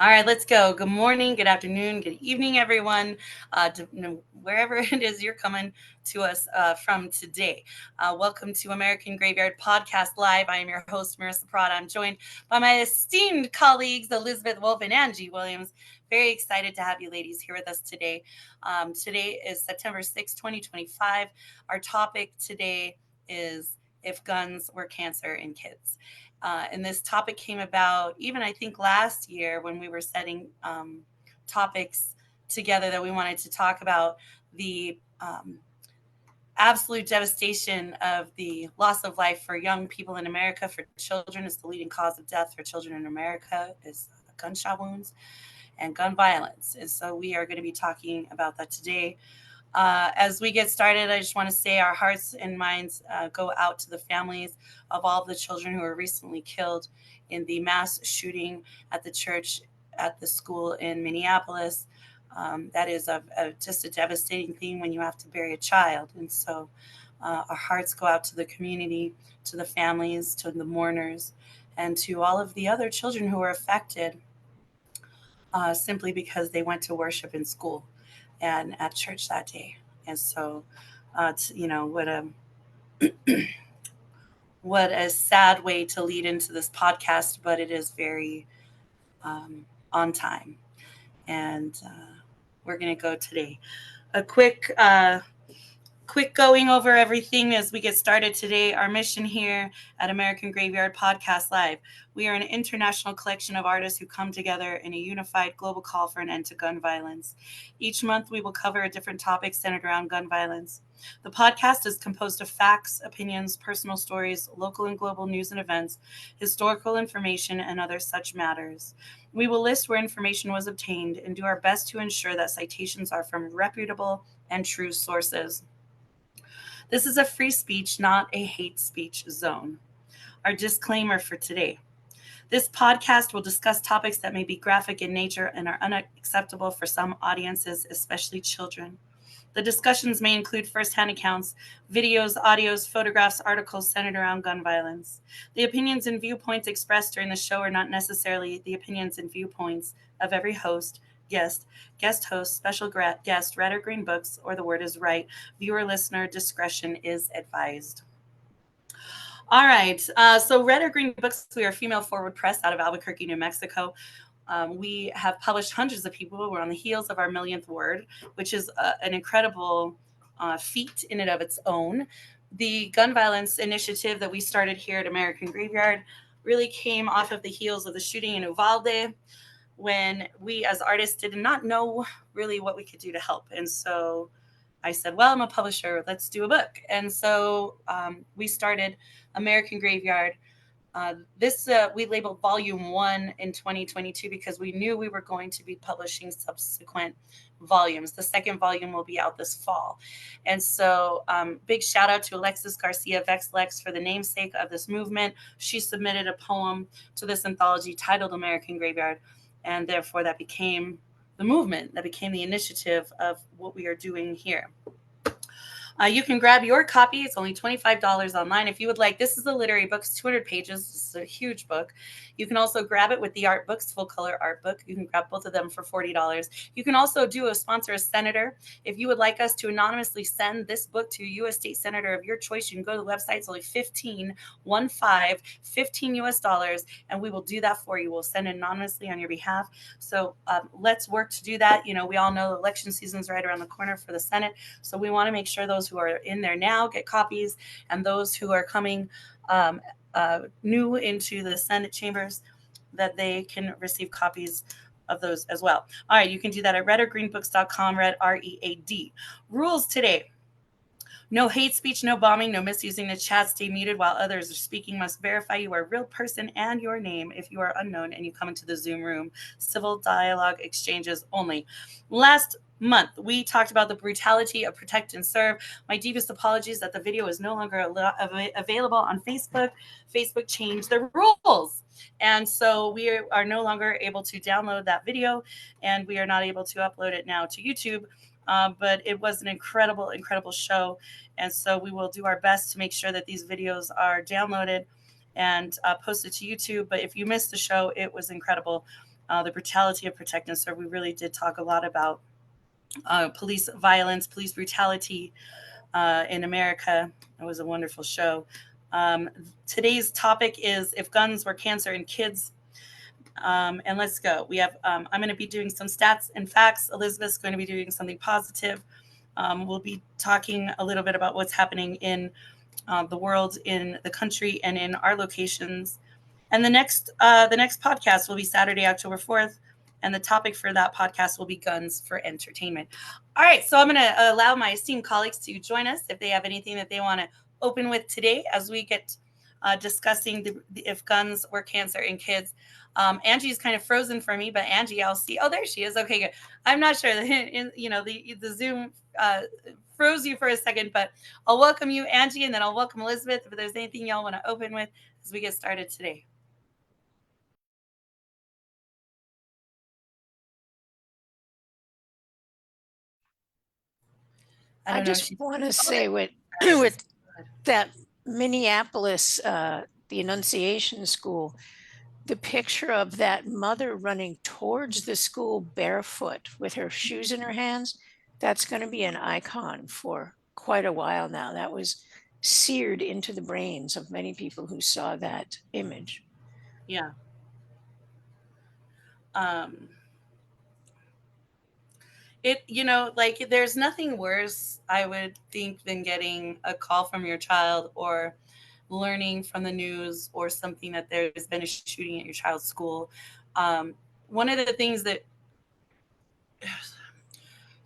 All right, let's go. Good morning, good afternoon, good evening, everyone, wherever it is you're coming to us from today. Welcome to American Graveyard Podcast Live. I am your host, Marissa Prada. I'm joined by my esteemed colleagues, Elizabeth Wolf and Angie Williams. Very excited to have you ladies here with us today. Today is September 6th, 2025. Our topic today is if guns were cancer in kids. And this topic came about even, I think, last year when we were setting topics together that we wanted to talk about the absolute devastation of the loss of life for young people in America. For children, is the leading cause of death for children in America is gunshot wounds and gun violence. And so we are going to be talking about that today. As we get started, I just want to say our hearts and minds go out to the families of all of the children who were recently killed in the mass shooting at the church at the school in Minneapolis. That is just a devastating thing when you have to bury a child. And so our hearts go out to the community, to the families, to the mourners, and to all of the other children who were affected simply because they went to worship in school and at church that day. And so, what a sad way to lead into this podcast, but it is very on time. And we're going to go today. A quick going over everything as we get started today. Our mission here at American Graveyard Podcast Live. We are an international collection of artists who come together in a unified global call for an end to gun violence. Each month, we will cover a different topic centered around gun violence. The podcast is composed of facts, opinions, personal stories, local and global news and events, historical information, and other such matters. We will list where information was obtained and do our best to ensure that citations are from reputable and true sources. This is a free speech, not a hate speech zone. Our disclaimer for today. This podcast will discuss topics that may be graphic in nature and are unacceptable for some audiences, especially children. The discussions may include firsthand accounts, videos, audios, photographs, articles centered around gun violence. The opinions and viewpoints expressed during the show are not necessarily the opinions and viewpoints of every host, guest host, special guest, Red or Green Books, or The Word is Right. Viewer listener discretion is advised. All right. So Red or Green Books, we are female forward press out of Albuquerque, New Mexico. We have published hundreds of people. We're on the heels of our millionth word, which is an incredible feat in and of its own. The gun violence initiative that we started here at American Graveyard really came off of the heels of the shooting in Uvalde, when we as artists did not know really what we could do to help. And so I said, well, I'm a publisher, let's do a book. And so we started American Graveyard. This we labeled volume 1 in 2022 because we knew we were going to be publishing subsequent volumes. The second volume will be out this fall. And so big shout out to Alexis Garcia Vexlex for the namesake of this movement. She submitted a poem to this anthology titled American Graveyard, and therefore that became the movement, that became the initiative of what we are doing here. You can grab your copy. It's only $25 online. If you would like, this is a literary book, it's 200 pages. This is a huge book. You can also grab it with the art books, full color art book. You can grab both of them for $40. You can also sponsor a senator. If you would like us to anonymously send this book to a U.S. state senator of your choice, you can go to the website. It's only 15 US dollars, and we will do that for you. We'll send it anonymously on your behalf. So let's work to do that. You know, we all know election season is right around the corner for the Senate. So we want to make sure those who are in there now get copies, and those who are coming new into the Senate chambers, that they can receive copies of those as well. All right, you can do that at redorgreenbooks.com, red, READ. Rules today. No hate speech, no bombing, no misusing the chat. Stay muted while others are speaking. Must verify you are a real person and your name if you are unknown and you come into the Zoom room. Civil dialogue exchanges only. Last month, we talked about the brutality of protect and serve. My deepest apologies that the video is no longer available on Facebook. Facebook changed the rules. And so we are no longer able to download that video, and we are not able to upload it now to YouTube. But it was an incredible, incredible show. And so we will do our best to make sure that these videos are downloaded and posted to YouTube. But if you missed the show, it was incredible. the brutality of protecting. So we really did talk a lot about police violence, police brutality in America. It was a wonderful show. Today's topic is if guns were cancer in kids. And let's go. We have, I'm going to be doing some stats and facts. Elizabeth's going to be doing something positive. We'll be talking a little bit about what's happening in the world, in the country, and in our locations. And the next podcast will be Saturday, October 4th. And the topic for that podcast will be guns for entertainment. All right, so I'm going to allow my esteemed colleagues to join us if they have anything that they want to open with today as we get discussing if guns were cancer in kids. Angie's kind of frozen for me, but Angie, I'll see. Oh, there she is. Okay, good. I'm not sure. The Zoom froze you for a second, but I'll welcome you, Angie, and then I'll welcome Elizabeth if there's anything y'all want to open with as we get started today. I just want to say with that Minneapolis, the Annunciation School, the picture of that mother running towards the school barefoot with her shoes in her hands, that's going to be an icon for quite a while now. That was seared into the brains of many people who saw that image. Yeah. There's nothing worse, I would think, than getting a call from your child or learning from the news or something that there's been a shooting at your child's school. One of the things that,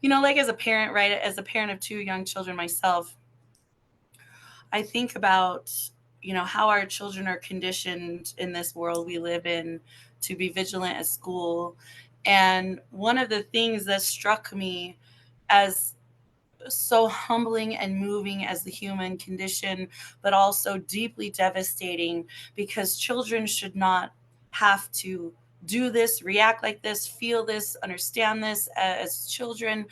like as a parent, right, as a parent of two young children myself, I think about, how our children are conditioned in this world we live in to be vigilant at school. And one of the things that struck me as so humbling and moving as the human condition, but also deeply devastating, because children should not have to do this, react like this, feel this, understand this as children.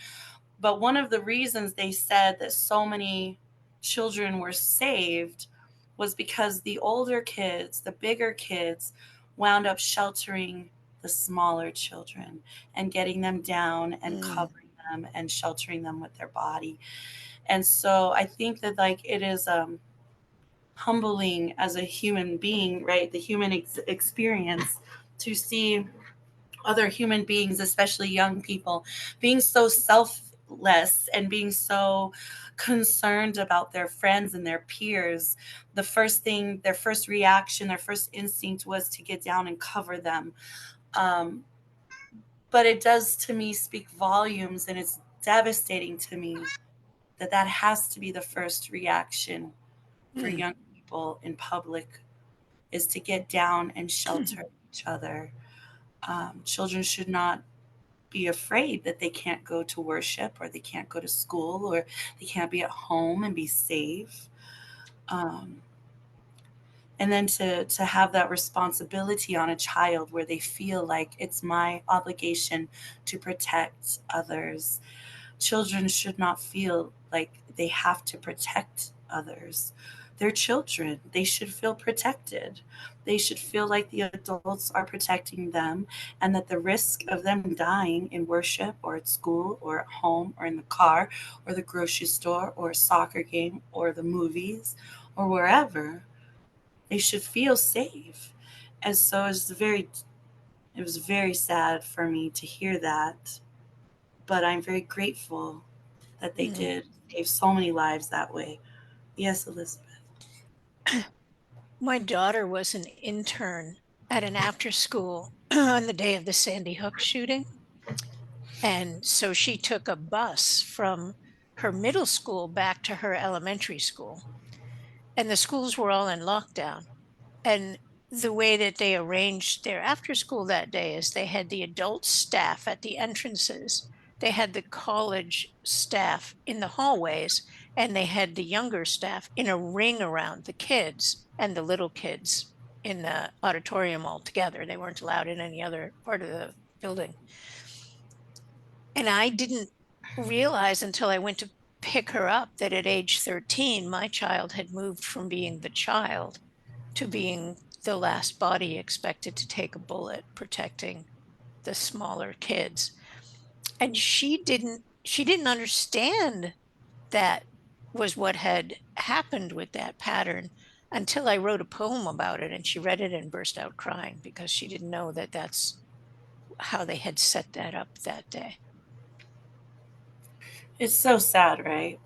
But one of the reasons they said that so many children were saved was because the older kids, the bigger kids, wound up sheltering the smaller children and getting them down and covering them and sheltering them with their body. And so I think that it is humbling as a human being, right? The human experience to see other human beings, especially young people, being so selfless and being so concerned about their friends and their peers. The first thing, their first reaction, their first instinct was to get down and cover them. But it does to me speak volumes, and it's devastating to me that has to be the first reaction for young people in public, is to get down and shelter each other. Children should not be afraid that they can't go to worship or they can't go to school or they can't be at home and be safe. And then to have that responsibility on a child where they feel like it's my obligation to protect others. Children should not feel like they have to protect others. They're children. They should feel protected. They should feel like the adults are protecting them, and that the risk of them dying in worship or at school or at home or in the car or the grocery store or a soccer game or the movies or wherever, they should feel safe. And so it was very sad for me to hear that, but I'm very grateful that they did save so many lives that way. Yes, Elizabeth. My daughter was an intern at an after school on the day of the Sandy Hook shooting. And so she took a bus from her middle school back to her elementary school. And the schools were all in lockdown. And the way that they arranged their after school that day is they had the adult staff at the entrances, they had the college staff in the hallways, and they had the younger staff in a ring around the kids and the little kids in the auditorium all together. They weren't allowed in any other part of the building. And I didn't realize until I went to pick her up that at age 13, my child had moved from being the child to being the last body expected to take a bullet protecting the smaller kids. And she didn't understand that was what had happened with that pattern until I wrote a poem about it, and she read it and burst out crying because she didn't know that that's how they had set that up that day. It's so sad, right?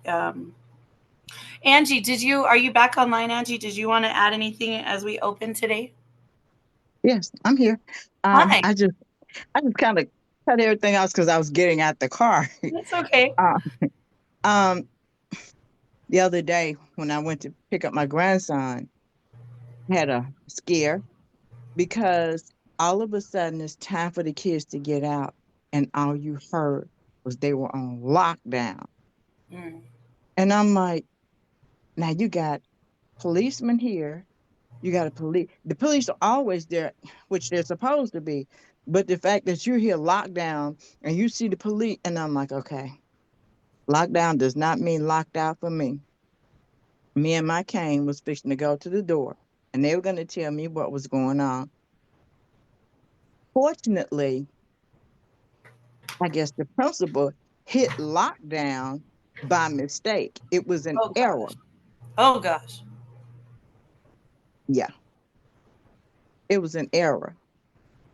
Angie, are you back online, Angie? Did you want to add anything as we open today? Yes, I'm here. Hi. I just kind of cut everything else because I was getting out the car. That's okay. uh, um, the other day when I went to pick up my grandson, I had a scare because all of a sudden it's time for the kids to get out, and all you heard was they were on lockdown. Mm. And I'm like, now you got policemen here. You got the police are always there, which they're supposed to be. But the fact that you're here locked down and you see the police, and I'm like, okay, lockdown does not mean locked out for me. Me and my cane was fixing to go to the door, and they were going to tell me what was going on. Fortunately, I guess the principal hit lockdown by mistake. It was an Oh error. gosh. Oh gosh. Yeah, it was an error.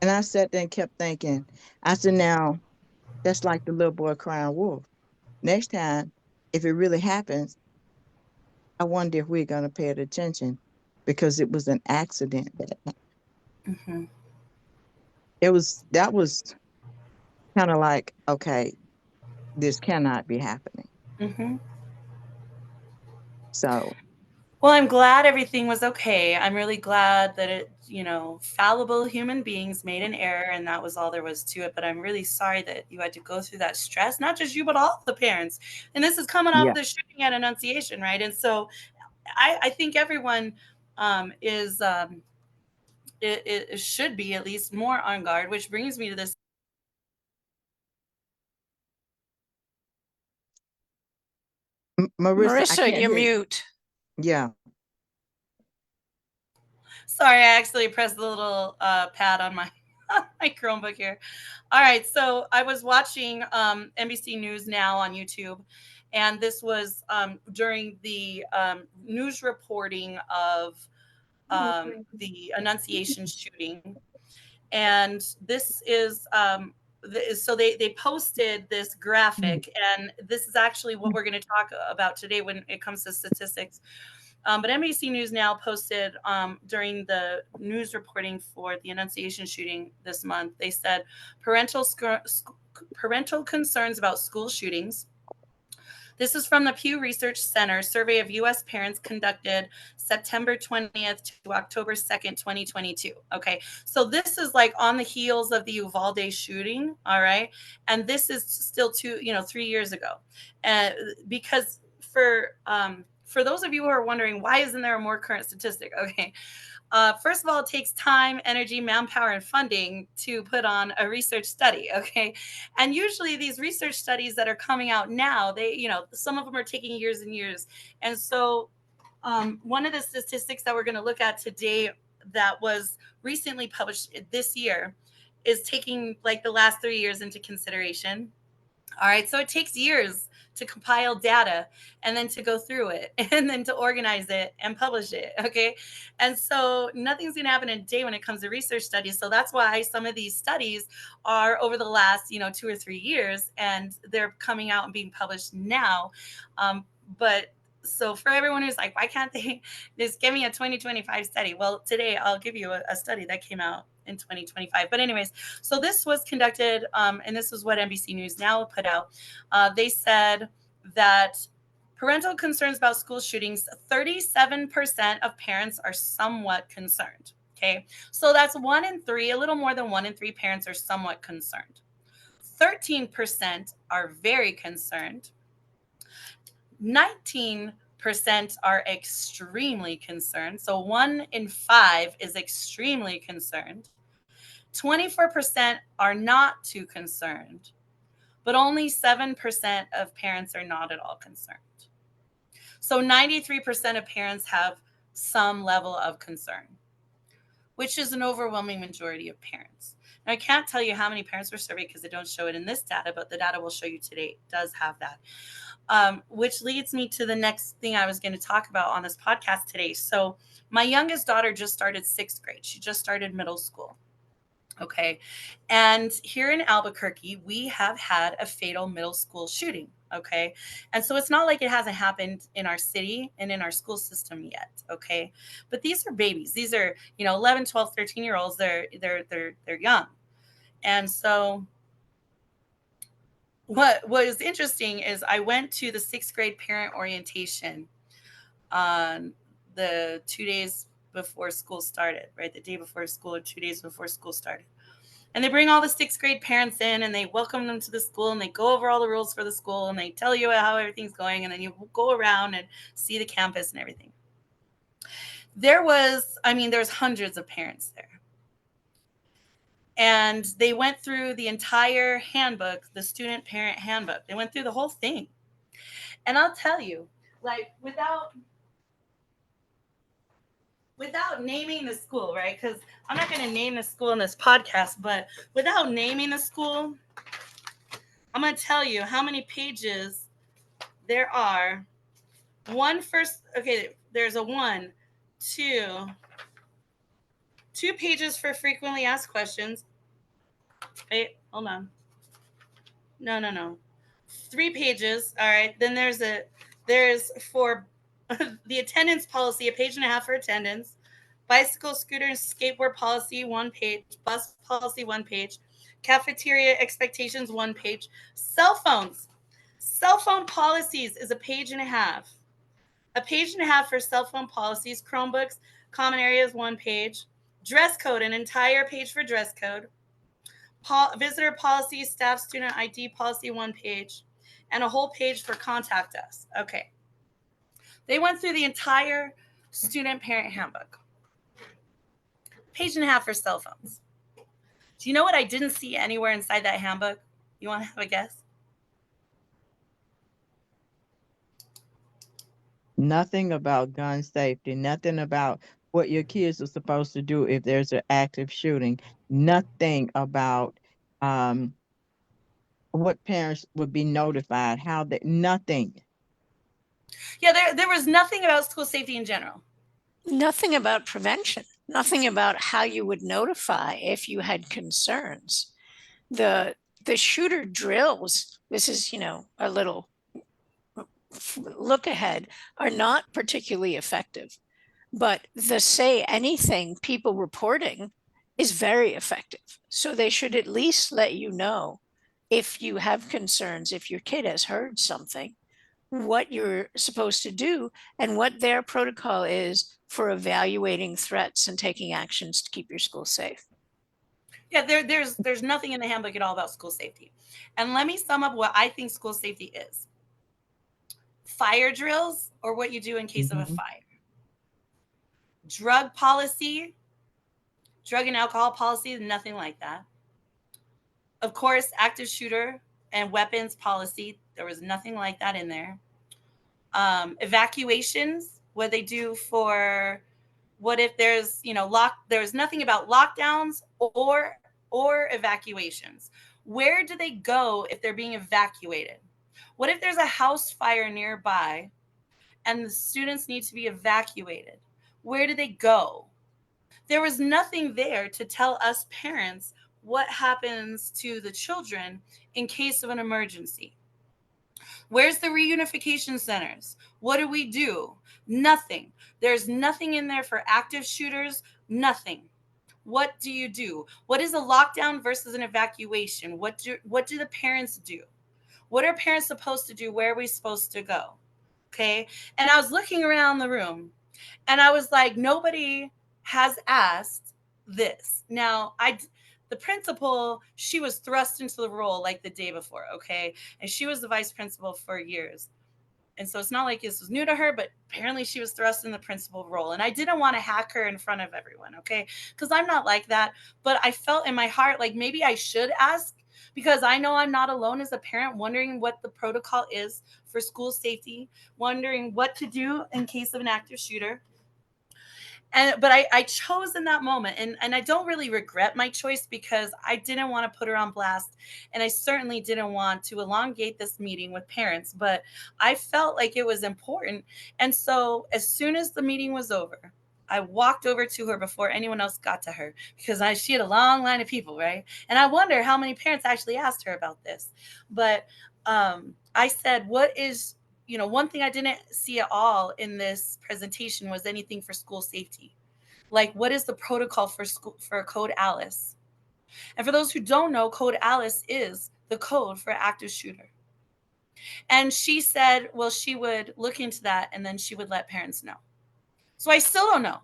And I sat there and kept thinking, I said, now, that's like the little boy crying wolf. Next time, if it really happens, I wonder if we're going to pay it attention because it was an accident. Hmm. That was kind of like, okay, this cannot be happening. Hmm. So, Well, I'm glad everything was okay. I'm really glad that fallible human beings made an error and that was all there was to it. But I'm really sorry that you had to go through that stress, not just you, but all the parents. And this is coming off yeah. of the shooting at Annunciation, right? And so I think everyone is it should be at least more on guard, which brings me to this. Marissa, I Marissa, can't you're hear you. mute. Yeah. Sorry, I actually pressed the little pad on my my Chromebook here. All right, so I was watching NBC News Now on YouTube, and this was during the news reporting of the Annunciation shooting, and this is so they posted this graphic, and this is actually what we're going to talk about today when it comes to statistics. But NBC News Now posted during the news reporting for the Annunciation shooting this month, they said parental concerns about school shootings. This is from the Pew Research Center survey of U.S. parents conducted September 20th to October 2nd, 2022. Okay, so this is like on the heels of the Uvalde shooting. All right, and this is still 3 years ago, and because for those of you who are wondering why isn't there a more current statistic, okay, first of all, it takes time, energy, manpower, and funding to put on a research study. Okay. And usually these research studies that are coming out now, some of them are taking years and years. And so one of the statistics that we're going to look at today that was recently published this year is taking like the last 3 years into consideration. All right. So it takes years to compile data and then to go through it and then to organize it and publish it. Okay. And so nothing's going to happen in a day when it comes to research studies. So that's why some of these studies are over the last, 2 or 3 years, and they're coming out and being published now. But so for everyone who's like, why can't they just give me a 2025 study? Well, today I'll give you a study that came out in 2025. But anyways, so this was conducted, and this is what NBC News Now put out. They said that parental concerns about school shootings, 37% of parents are somewhat concerned. Okay, so that's 1 in 3, a little more than 1 in 3 parents are somewhat concerned. 13% are very concerned. 19% are extremely concerned. So 1 in 5 is extremely concerned. 24% are not too concerned, but only 7% of parents are not at all concerned. So 93% of parents have some level of concern, which is an overwhelming majority of parents. And I can't tell you how many parents were surveyed because they don't show it in this data, but the data we'll show you today does have that. Which leads me to the next thing I was going to talk about on this podcast today. So my youngest daughter just started 6th grade. She just started middle school. Okay. And here in Albuquerque, we have had a fatal middle school shooting. Okay. And so it's not like it hasn't happened in our city and in our school system yet. Okay. But these are babies. These are, 11, 12, 13-year olds. They're young. And so what was interesting is I went to the 6th grade parent orientation on the 2 days before school started, right? The day before school or 2 days before school started. And they bring all the 6th grade parents in and they welcome them to the school and they go over all the rules for the school and they tell you how everything's going. And then you go around and see the campus and everything. There's hundreds of parents there. And they went through the entire handbook, the student parent handbook. They went through the whole thing. And I'll tell you, like, without naming the school, right? Because I'm not going to name the school in this podcast, but without naming the school, I'm going to tell you how many pages there are. There's a two pages for frequently asked questions. Wait, hold on. No. 3 pages. All right. Then there's for the attendance policy, a page and a half for attendance. Bicycle, scooter, and skateboard policy, 1 page. Bus policy, 1 page. Cafeteria expectations, 1 page. Cell phones. Cell phone policies is a page and a half. A page and a half for cell phone policies. Chromebooks, common areas, 1 page. Dress code, an entire page for dress code. Visitor policy, staff student ID policy, 1 page. And a whole page for contact us. Okay. They went through the entire student parent handbook. Page and a half for cell phones. Do you know what I didn't see anywhere inside that handbook? You want to have a guess? Nothing about gun safety, nothing about what your kids are supposed to do if there's an active shooting, nothing about what parents would be notified, nothing. Yeah, there was nothing about school safety in general. Nothing about prevention, nothing about how you would notify if you had concerns. The shooter drills, this is, a little look ahead, are not particularly effective. But the say anything people reporting is very effective. So they should at least let you know if you have concerns, if your kid has heard something, what you're supposed to do and what their protocol is for evaluating threats and taking actions to keep your school safe. Yeah, there's nothing in the handbook at all about school safety. And let me sum up what I think school safety is. Fire drills, or what you do in case of a fire. Drug policy, drug and alcohol policy, nothing like that. Of course, active shooter and weapons policy, there was nothing like that in there. Evacuations, what they do for, what if there's, there's nothing about lockdowns or evacuations. Where do they go if they're being evacuated? What if there's a house fire nearby and the students need to be evacuated? Where do they go? There was nothing there to tell us parents what happens to the children in case of an emergency. Where's the reunification centers? What do we do? Nothing. There's nothing in there for active shooters, nothing. What do you do? What is a lockdown versus an evacuation? What do the parents do? What are parents supposed to do? Where are we supposed to go? Okay. And I was looking around the room and I was like, nobody has asked this. Now, the principal, she was thrust into the role like the day before, okay? And she was the vice principal for years. And so it's not like this was new to her, but apparently she was thrust in the principal role. And I didn't want to hack her in front of everyone, okay? Because I'm not like that. But I felt in my heart like maybe I should ask, because I know I'm not alone as a parent wondering what the protocol is for school safety, wondering what to do in case of an active shooter. But I chose in that moment, and I don't really regret my choice because I didn't want to put her on blast, and I certainly didn't want to elongate this meeting with parents, but I felt like it was important. And so as soon as the meeting was over, I walked over to her before anyone else got to her, because she had a long line of people, right? And I wonder how many parents actually asked her about this. But I said, what is, one thing I didn't see at all in this presentation was anything for school safety. Like, what is the protocol for school for Code Alice? And for those who don't know, Code Alice is the code for active shooter. And she said, well, she would look into that and then she would let parents know. So I still don't know.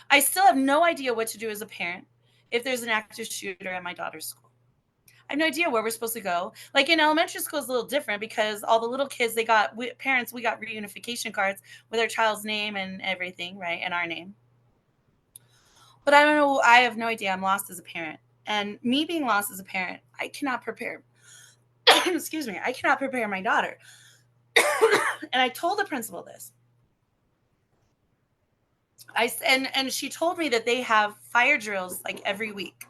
I still have no idea what to do as a parent if there's an active shooter at my daughter's school. I have no idea where we're supposed to go. Like in elementary school, it's a little different because all the little kids, we got reunification cards with our child's name and everything, right? And our name. But I don't know. I have no idea. I'm lost as a parent. And me being lost as a parent, I cannot prepare. Excuse me. I cannot prepare my daughter. And I told the principal this. And she told me that they have fire drills like every week.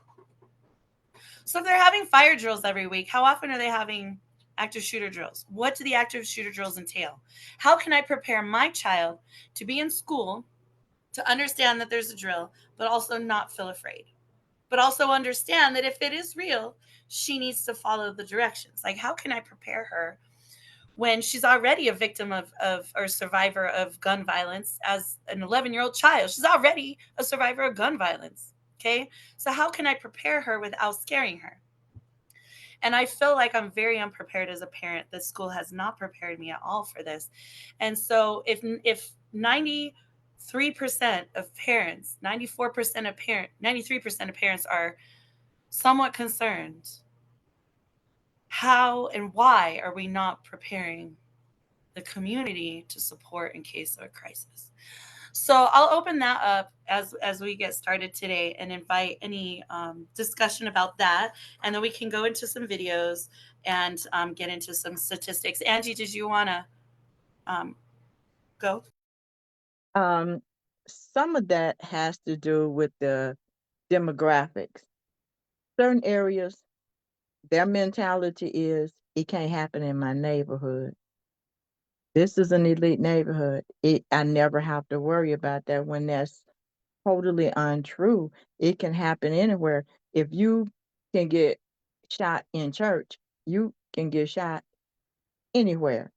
So if they're having fire drills every week, how often are they having active shooter drills? What do the active shooter drills entail? How can I prepare my child to be in school, to understand that there's a drill, but also not feel afraid? But also understand that if it is real, she needs to follow the directions. Like, how can I prepare her when she's already a victim of or survivor of gun violence as an 11-year-old child? She's already a survivor of gun violence. Okay. So how can I prepare her without scaring her? And I feel like I'm very unprepared as a parent. The school has not prepared me at all for this. And so if 93% of parents, 94% of parents, 93% of parents are somewhat concerned, how and why are we not preparing the community to support in case of a crisis? So I'll open that up as we get started today and invite any discussion about that, and then we can go into some videos and get into some statistics. Angie, did you want to go? Some of that has to do with the demographics. Certain areas, their mentality is it can't happen in my neighborhood. This is an elite neighborhood. I never have to worry about that when that's totally untrue. It can happen anywhere. If you can get shot in church, you can get shot anywhere.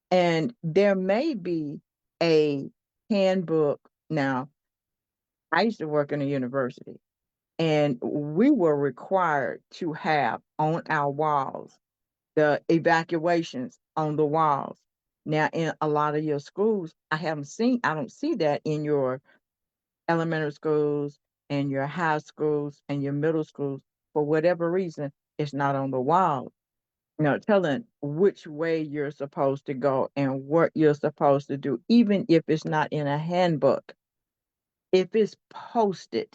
And there may be a handbook. Now, I used to work in a university, and we were required to have on our walls the evacuations on the walls. Now, in a lot of your schools, I don't see that in your elementary schools and your high schools and your middle schools. For whatever reason, it's not on the wall. Telling which way you're supposed to go and what you're supposed to do, even if it's not in a handbook, if it's posted,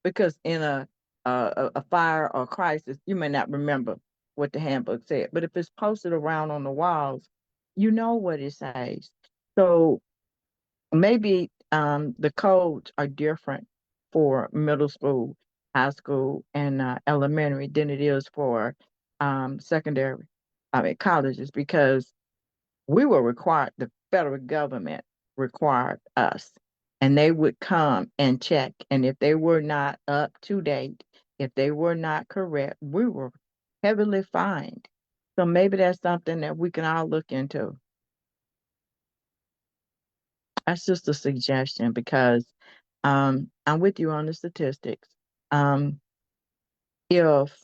because in a fire or crisis, you may not remember what the handbook said, but if it's posted around on the walls, you know what it says. So maybe the codes are different for middle school, high school, and elementary than it is for secondary, I mean colleges, because we were required, the federal government required us, and they would come and check. And if they were not up to date, if they were not correct, we were heavily fined. So maybe that's something that we can all look into. That's just a suggestion because I'm with you on the statistics. Um, if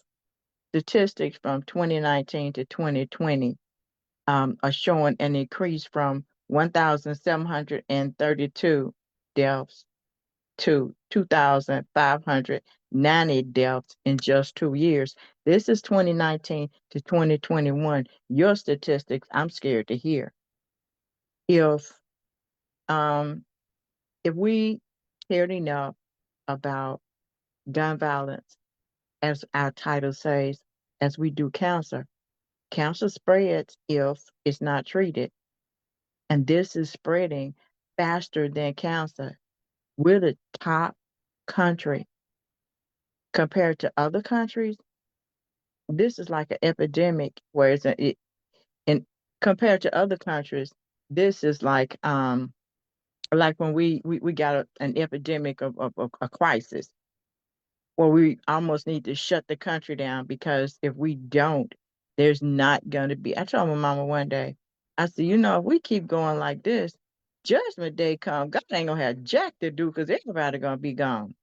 statistics from 2019 to 2020 are showing an increase from 1,732 deaths to 2,590 deaths in just 2 years. This is 2019 to 2021. Your statistics, I'm scared to hear. If um, if we cared enough about gun violence, as our title says, as we do cancer, cancer spreads if it's not treated. And this is spreading faster than cancer. We're the top country compared to other countries. This is like an epidemic, whereas in compared to other countries, this is like when we got an epidemic of a crisis where we almost need to shut the country down, because if we don't, there's not going to be. I told my mama one day, I said, if we keep going like this, judgment day come, God ain't gonna have jack to do, because everybody gonna be gone.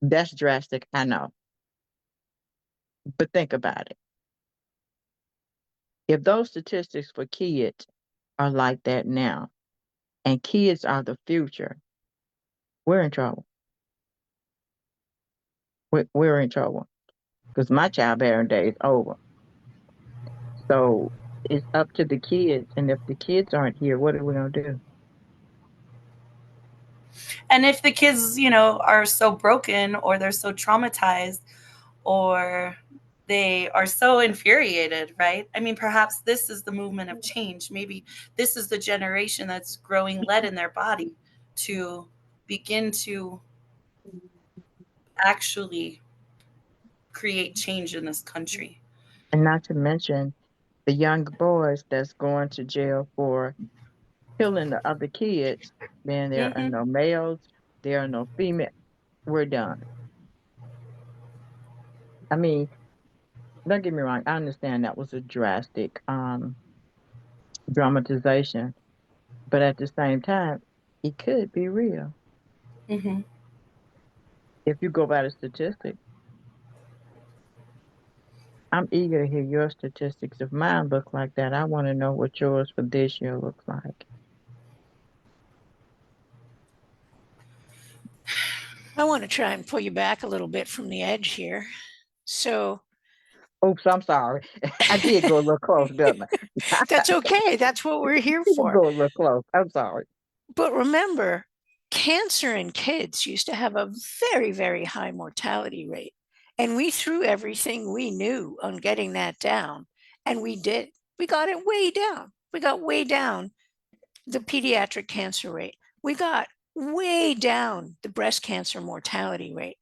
That's drastic, I know, but think about it. If those statistics for kids are like that now, and kids are the future, we're in trouble. We're in trouble, because my childbearing day is over. So it's up to the kids, and if the kids aren't here, what are we gonna do? And if the kids, are so broken, or they're so traumatized, or they are so infuriated, right? I mean, perhaps this is the movement of change. Maybe this is the generation that's growing lead in their body to begin to actually create change in this country. And not to mention the young boys that's going to jail for killing the other kids. Then there are Hmm. no males, there are no female. We're done. I mean, don't get me wrong. I understand that was a drastic dramatization, but at the same time, it could be real Hmm. if you go by the statistics. I'm eager to hear your statistics. If mine look like that, I want to know what yours for this year looks like. I want to try and pull you back a little bit from the edge here. So Oops, I'm sorry. I did go a little close, didn't I? that's okay. That's what we're here Did for. go a little close. I'm sorry. But remember, cancer in kids used to have a very, very high mortality rate. And we threw everything we knew on getting that down. And we did. We got it way down. We got way down the pediatric cancer rate. We got way down the breast cancer mortality rate.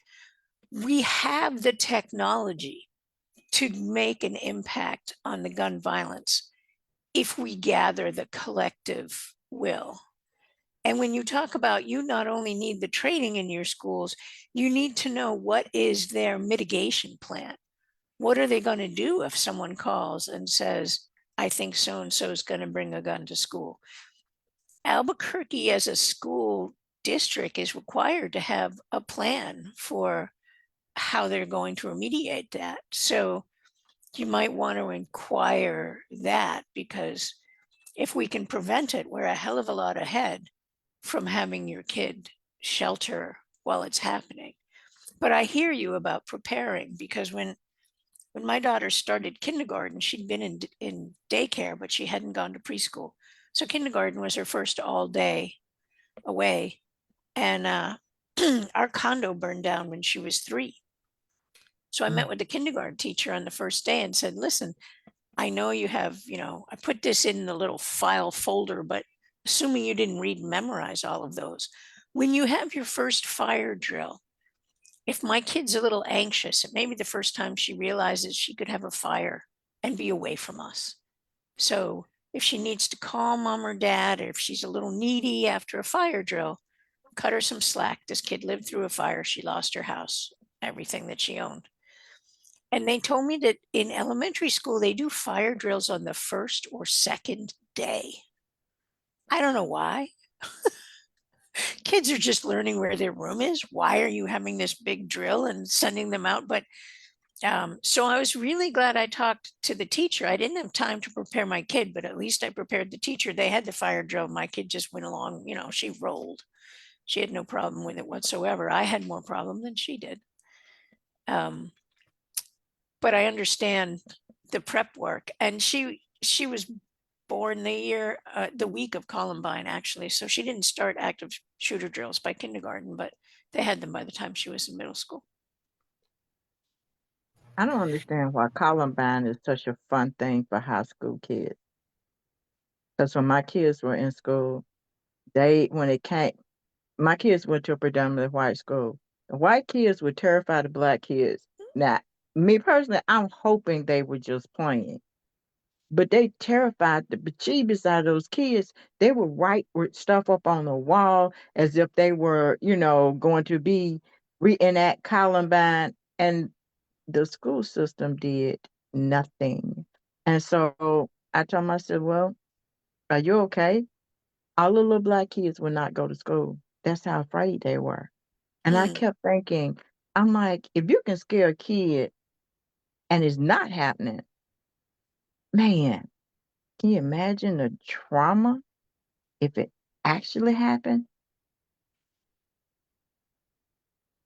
We have the technology to make an impact on the gun violence if we gather the collective will. And when you talk about, you not only need the training in your schools, you need to know what is their mitigation plan. What are they going to do if someone calls and says, I think so and so is going to bring a gun to school? Albuquerque, as a school district, is required to have a plan for how they're going to remediate that. So you might want to inquire that, because if we can prevent it, we're a hell of a lot ahead from having your kid shelter while it's happening. But I hear you about preparing, because when my daughter started kindergarten, she'd been in daycare, but she hadn't gone to preschool. So kindergarten was her first all day away. And our condo burned down when she was 3. So I met with the kindergarten teacher on the first day and said, listen, I know you have, I put this in the little file folder, but assuming you didn't read and memorize all of those, when you have your first fire drill, if my kid's a little anxious, it may be the first time she realizes she could have a fire and be away from us. So if she needs to call mom or dad, or if she's a little needy after a fire drill, cut her some slack. This kid lived through a fire. She lost her house, everything that she owned. And they told me that in elementary school, they do fire drills on the first or second day. I don't know why. Kids are just learning where their room is. Why are you having this big drill and sending them out? But so I was really glad I talked to the teacher. I didn't have time to prepare my kid, but at least I prepared the teacher. They had the fire drill. My kid just went along, she rolled. She had no problem with it whatsoever. I had more problem than she did. But I understand the prep work. And she was born the week of Columbine, actually. So she didn't start active shooter drills by kindergarten, but they had them by the time she was in middle school. I don't understand why Columbine is such a fun thing for high school kids. Because when my kids were in school, They when it came, my kids went to a predominantly white school. The white kids were terrified of black kids. Now, me personally, I'm hoping they were just playing, but they terrified the bejeebus out of those kids. They would write with stuff up on the wall as if they were, going to be reenact Columbine, and the school system did nothing. And so I told myself, well, are you okay? All the little black kids would not go to school. That's how afraid they were. And I Mm. kept thinking, I'm like, if you can scare a kid and it's not happening, man, can you imagine the trauma if it actually happened?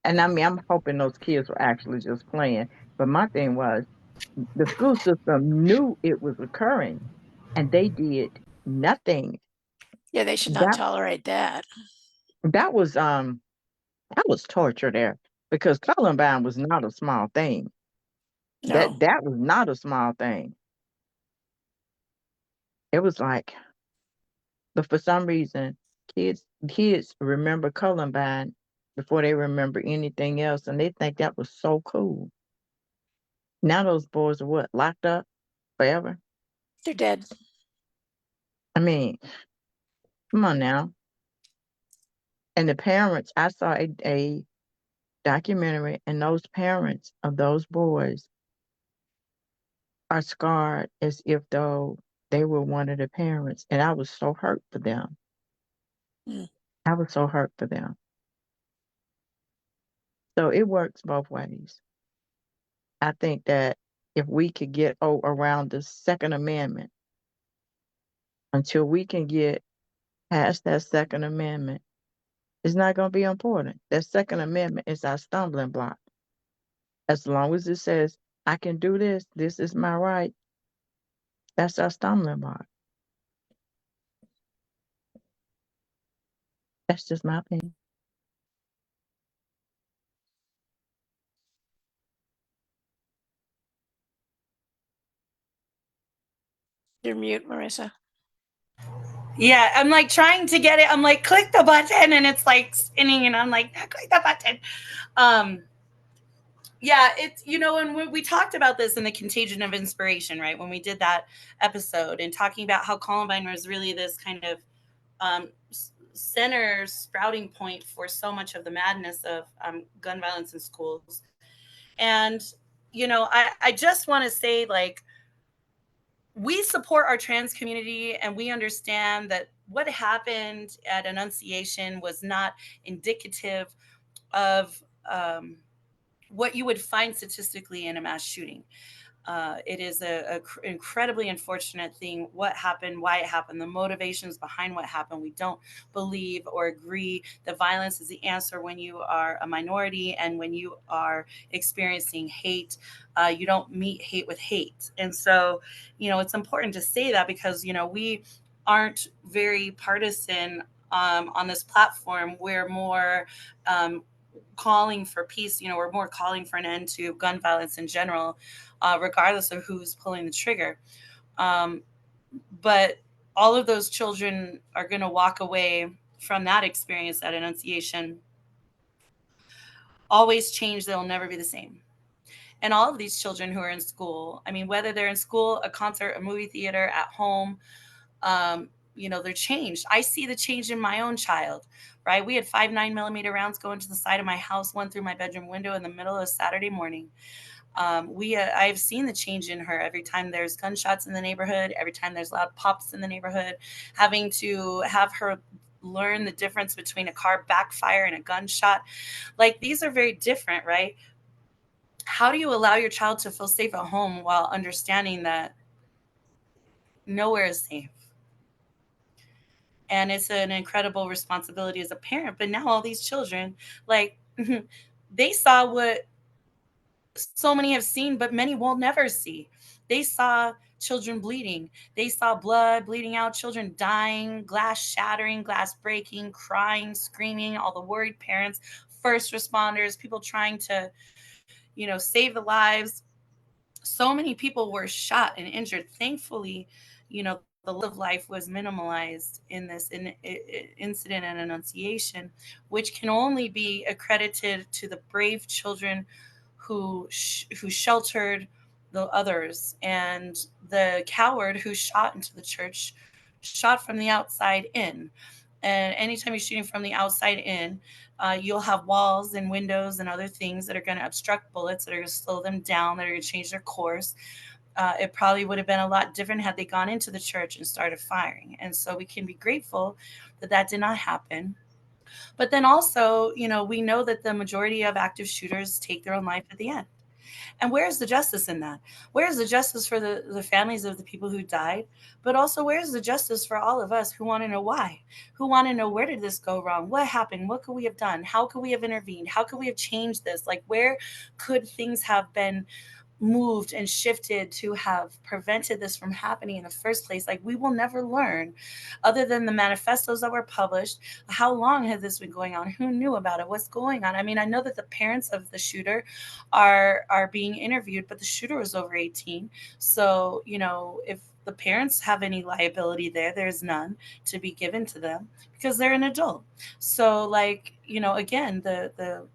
And I mean, I'm hoping those kids were actually just playing. But my thing was, the school system knew it was occurring and they did nothing. Yeah, they should not That tolerate that. that was that was torture there because Columbine was not a small thing. No, That was not a small thing. It was like, but for some reason, kids remember Columbine before they remember anything else, and they think that was so cool. Now those boys are what, locked up forever? they're dead. I mean, come on now. And the parents, I saw a documentary, and those parents of those boys are scarred as if though they were one of the parents, and I was so hurt for them. Mm. I was so hurt for them. So it works both ways. I think that if we could get around the Second Amendment, until we can get past that Second Amendment, it's not going to be important. That Second Amendment is our stumbling block. As long as it says, I can do this, this is my right, that's our stumbling block. That's just my opinion. You're mute, Marissa. Yeah, I'm like trying to get it. I'm like, click the button, and it's like spinning, and I'm like, click the button. Um, yeah, it's and we talked about this in the Contagion of Inspiration, right? When we did that episode and talking about how Columbine was really this kind of center sprouting point for so much of the madness of gun violence in schools. And I just want to say, like, we support our trans community and we understand that what happened at Annunciation was not indicative of what you would find statistically in a mass shooting. It is a incredibly unfortunate thing. What happened, why it happened, the motivations behind what happened. We don't believe or agree that violence is the answer when you are a minority and when you are experiencing hate. You don't meet hate with hate, and so it's important to say that because we aren't very partisan on this platform. We're more calling for peace. We're more calling for an end to gun violence in general, regardless of who's pulling the trigger. Um, but all of those children are going to walk away from that experience at Annunciation always changed. They'll never be the same. And all of these children who are in school, I mean, whether they're in school, a concert, a movie theater, at home, they're changed. I see the change in my own child, right? We had 5.9 mm rounds go into the side of my house, one through my bedroom window in the middle of Saturday morning. I've seen the change in her every time there's gunshots in the neighborhood, every time there's loud pops in the neighborhood, having to have her learn the difference between a car backfire and a gunshot. Like, these are very different, right? How do you allow your child to feel safe at home while understanding that nowhere is safe? And it's an incredible responsibility as a parent. But now all these children, like, they saw what so many have seen, but many will never see. They saw children bleeding. They saw blood bleeding out, children dying, glass shattering, glass breaking, crying, screaming, all the worried parents, first responders, people trying to, save the lives. So many people were shot and injured. Thankfully, the loss of life was minimalized in this incident and Annunciation, which can only be accredited to the brave children who sheltered the others, and the coward who shot into the church shot from the outside in. And anytime you're shooting from the outside in, you'll have walls and windows and other things that are going to obstruct bullets, that are going to slow them down, that are going to change their course. It probably would have been a lot different had they gone into the church and started firing. And so we can be grateful that that did not happen. But then also, we know that the majority of active shooters take their own life at the end. And where's the justice in that? Where's the justice for the families of the people who died? But also, where's the justice for all of us who want to know why? Who want to know, where did this go wrong? What happened? What could we have done? How could we have intervened? How could we have changed this? Like, where could things have been moved and shifted to have prevented this from happening in the first place? Like, we will never learn, other than the manifestos that were published. How long has this been going on? Who knew about it? What's going on? I mean, I know that the parents of the shooter are being interviewed, but the shooter was over 18. So, if the parents have any liability there, there's none to be given to them because they're an adult. So, like, again, the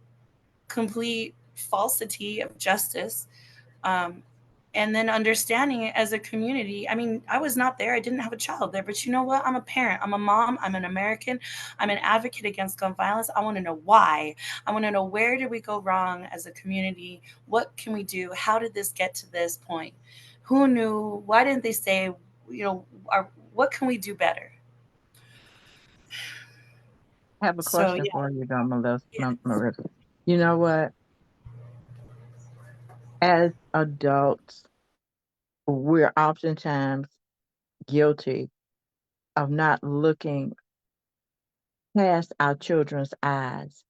complete falsity of justice, um, and then understanding it as a community. I mean, I was not there. I didn't have a child there, but you know what? I'm a parent. I'm a mom. I'm an American. I'm an advocate against gun violence. I want to know why. I want to know, where did we go wrong as a community? What can we do? How did this get to this point? Who knew? Why didn't they say, what can we do better? I have a So question yeah, for you, though, Melissa, yeah. Marissa. You know what? As adults, we're oftentimes guilty of not looking past our children's eyes.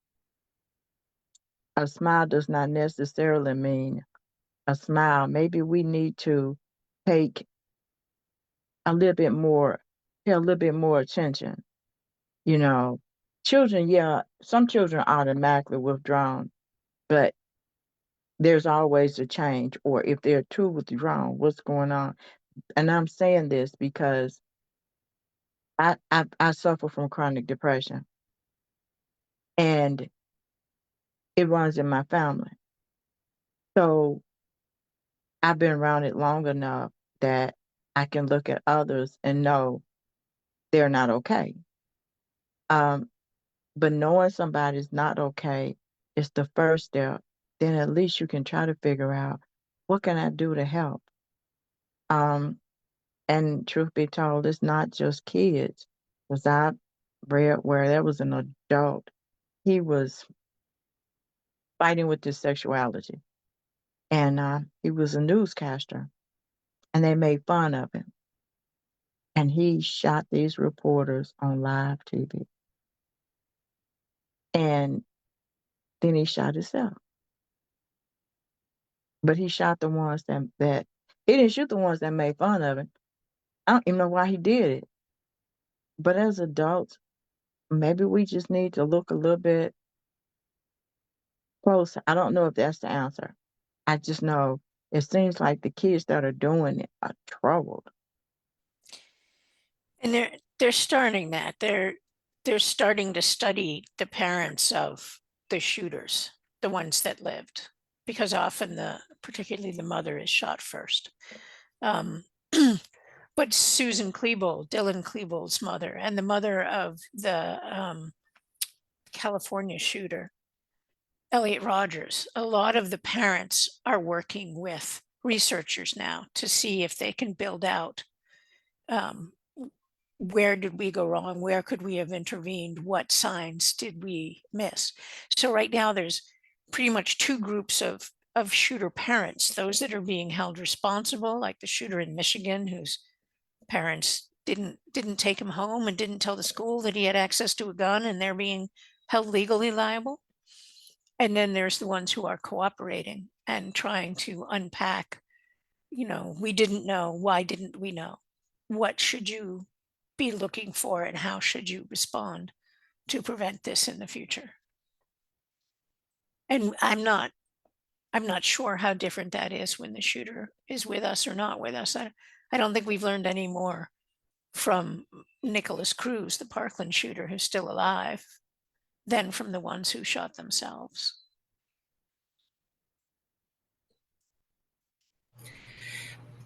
A smile does not necessarily mean a smile. Maybe we need to take a little bit more, pay a little bit more attention. You know, children, yeah, some children are automatically withdrawn, but there's always a change. Or if they're too withdrawn, what's going on? And I'm saying this because I suffer from chronic depression, and it runs in my family. So I've been around it long enough that I can look at others and know they're not okay. Um, but knowing somebody's not okay is the first step. Then at least you can try to figure out, what can I do to help? Um, and truth be told, it's not just kids. Because I read where there was an adult, he was fighting with his sexuality, and he was a newscaster, and they made fun of him. And he shot these reporters on live TV. And then he shot himself. But he shot the ones that he didn't shoot the ones that made fun of him. I don't even know why he did it. But as adults, maybe we just need to look a little bit closer. I don't know if that's the answer. I just know it seems like the kids that are doing it are troubled. And they're starting that. They're starting to study the parents of the shooters, the ones that lived, because often particularly the mother is shot first. But Susan Klebold, Dylan Klebold's mother, and the mother of the California shooter, Elliot Rogers, a lot of the parents are working with researchers now to see if they can build out, where did we go wrong? Where could we have intervened? What signs did we miss? So right now there's pretty much two groups of shooter parents, those that are being held responsible, like the shooter in Michigan, whose parents didn't take him home and didn't tell the school that he had access to a gun, and they're being held legally liable. And then there's the ones who are cooperating and trying to unpack, we didn't know, why didn't we know? What should you be looking for, and how should you respond to prevent this in the future? And I'm not sure how different that is when the shooter is with us or not with us. I don't think we've learned any more from Nicholas Cruz, the Parkland shooter who's still alive, than from the ones who shot themselves.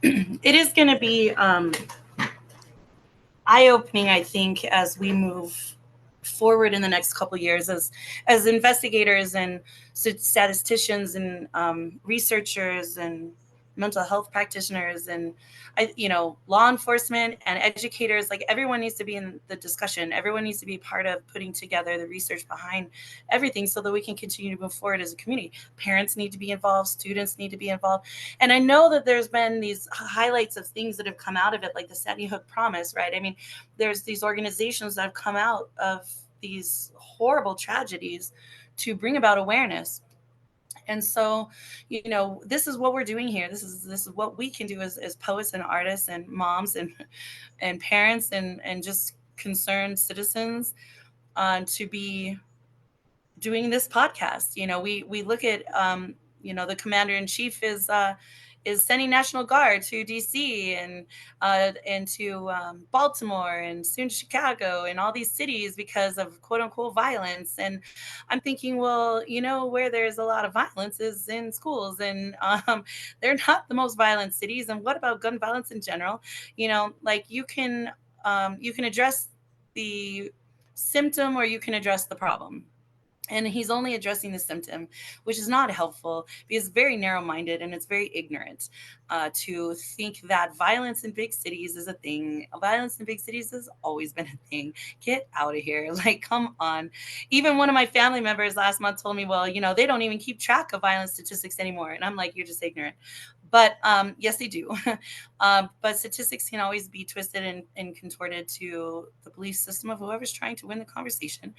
It is going to be eye-opening, I think, as we move forward in the next couple of years as investigators and statisticians and researchers and mental health practitioners and law enforcement and educators. Like, everyone needs to be in the discussion. Everyone needs to be part of putting together the research behind everything so that we can continue to move forward as a community. Parents need to be involved, students need to be involved. And I know that there's been these highlights of things that have come out of it, like the Sandy Hook Promise, right? I mean, there's these organizations that have come out of these horrible tragedies to bring about awareness. And so, this is what we're doing here. This is what we can do as poets and artists and moms and parents and just concerned citizens, to be doing this podcast. We look at the commander in chief is sending National Guard to DC and to Baltimore and soon Chicago and all these cities because of quote unquote violence. And I'm thinking, well, where there's a lot of violence is in schools, and they're not the most violent cities. And what about gun violence in general? Like, you can address the symptom or you can address the problem. And he's only addressing the symptom, which is not helpful because it's very narrow-minded and it's very ignorant, to think that violence in big cities is a thing. Violence in big cities has always been a thing. Get out of here. Like, come on. Even one of my family members last month told me, well, they don't even keep track of violence statistics anymore. And I'm like, you're just ignorant. But yes, they do. But statistics can always be twisted and contorted to the belief system of whoever's trying to win the conversation.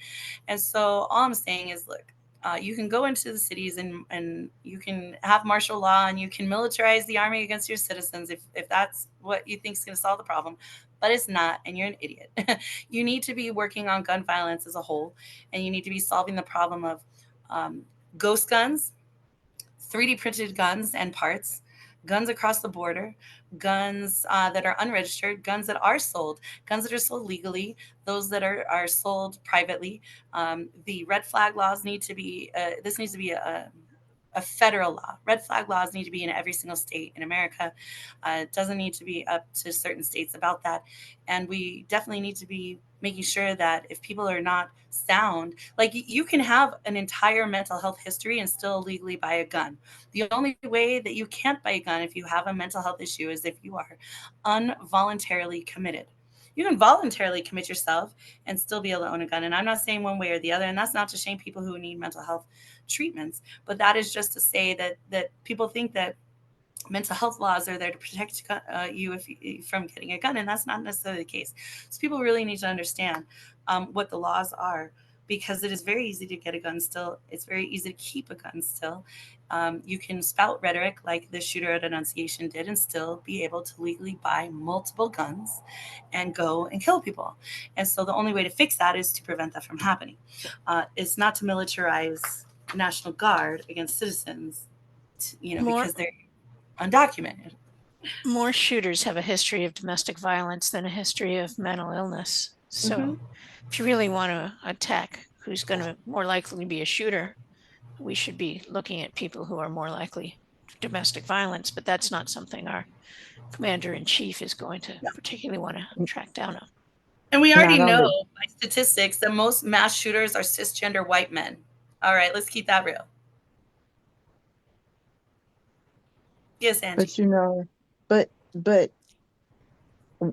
And so all I'm saying is, look, you can go into the cities and you can have martial law and you can militarize the army against your citizens if that's what you think is going to solve the problem. But it's not, and you're an idiot. You need to be working on gun violence as a whole, and you need to be solving the problem of ghost guns, 3D printed guns and parts, guns across the border, guns that are unregistered, guns that are sold, guns that are sold legally, those that are sold privately. The red flag laws need to be, this needs to be a federal law. Red flag laws need to be in every single state in America. It doesn't need to be up to certain states about that. And we definitely need to be making sure that if people are not sound, like, you can have an entire mental health history and still legally buy a gun. The only way that you can't buy a gun if you have a mental health issue is if you are involuntarily committed. You can voluntarily commit yourself and still be able to own a gun. And I'm not saying one way or the other, and that's not to shame people who need mental health treatments, but that is just to say that people think that mental health laws are there to protect you from getting a gun, and that's not necessarily the case. So people really need to understand what the laws are, because it is very easy to get a gun still. It's very easy to keep a gun still. You can spout rhetoric like the shooter at Annunciation did and still be able to legally buy multiple guns and go and kill people. And so the only way to fix that is to prevent that from happening. It's not to militarize National Guard against citizens, because they're undocumented. More shooters have a history of domestic violence than a history of mental illness. So if you really want to attack who's going to more likely be a shooter, we should be looking at people who are more likely to domestic violence, but that's not something our commander-in-chief is going to particularly want to track down on. And we already know by statistics that most mass shooters are cisgender white men. All right, let's keep that real. Yes, Angie. But but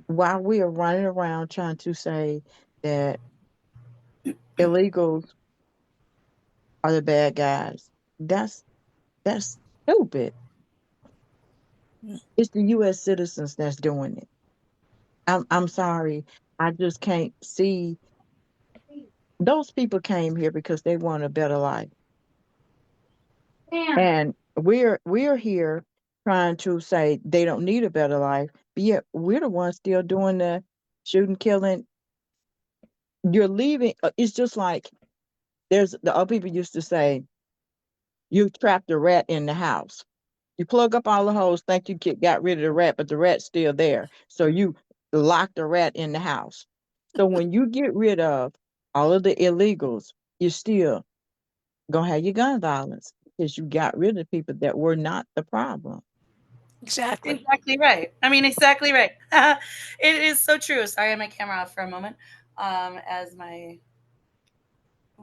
while we are running around trying to say that illegals are the bad guys, that's stupid. It's the U.S. citizens that's doing it. I'm sorry, I just can't see. Those people came here because they want a better life, and we're here trying to say they don't need a better life, but yet we're the ones still doing the shooting, killing. You're leaving. It's just like the old people used to say, you trapped a rat in the house. You plug up all the holes, think you got rid of the rat, but the rat's still there. So you lock the rat in the house. So when you get rid of all of the illegals, you're still gonna have your gun violence because you got rid of people that were not the problem. Exactly. Exactly right. I mean, exactly right. It is so true. Sorry, I had my camera off for a moment. As my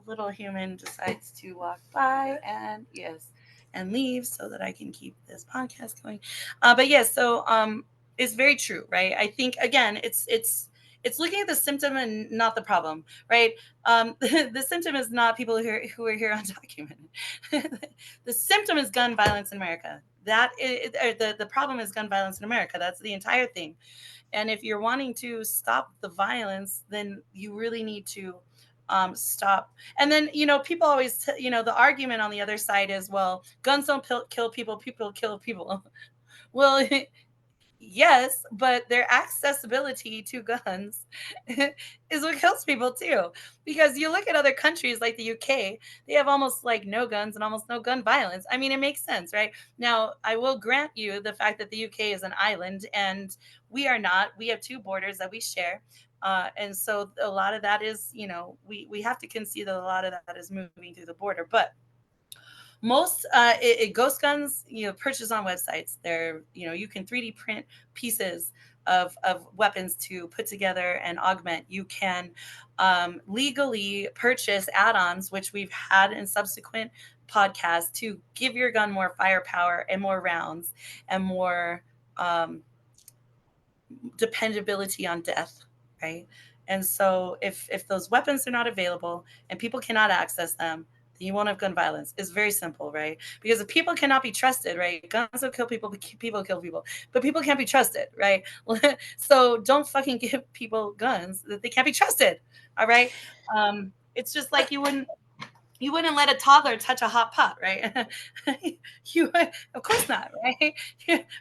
little human decides to walk by and yes, and leave so that I can keep this podcast going. But yes, so it's very true, right? I think again, it's looking at the symptom and not the problem, right? The symptom is not people who are here undocumented. The symptom is gun violence in America. That is, the problem is gun violence in America. That's the entire thing. And if you're wanting to stop the violence, then you really need to stop. And then, people always, the argument on the other side is, well, guns don't kill people, people kill people. Well, yes, but their accessibility to guns is what kills people too. Because you look at other countries like the UK, they have almost like no guns and almost no gun violence. I mean, it makes sense, right? Now, I will grant you the fact that the UK is an island and we are not. We have two borders that we share. And so a lot of that is, we have to concede that a lot of that is moving through the border. But most ghost guns, purchase on websites. They're, you can 3D print pieces of weapons to put together and augment. You can legally purchase add-ons, which we've had in subsequent podcasts, to give your gun more firepower and more rounds and more um, dependability on death, right? And so if those weapons are not available and people cannot access them, then you won't have gun violence. It's very simple, right? Because if people cannot be trusted, right? Guns will kill people, people kill people, but people can't be trusted, right? So don't fucking give people guns that they can't be trusted. All right. It's just like you wouldn't let a toddler touch a hot pot, right? Of course not, right?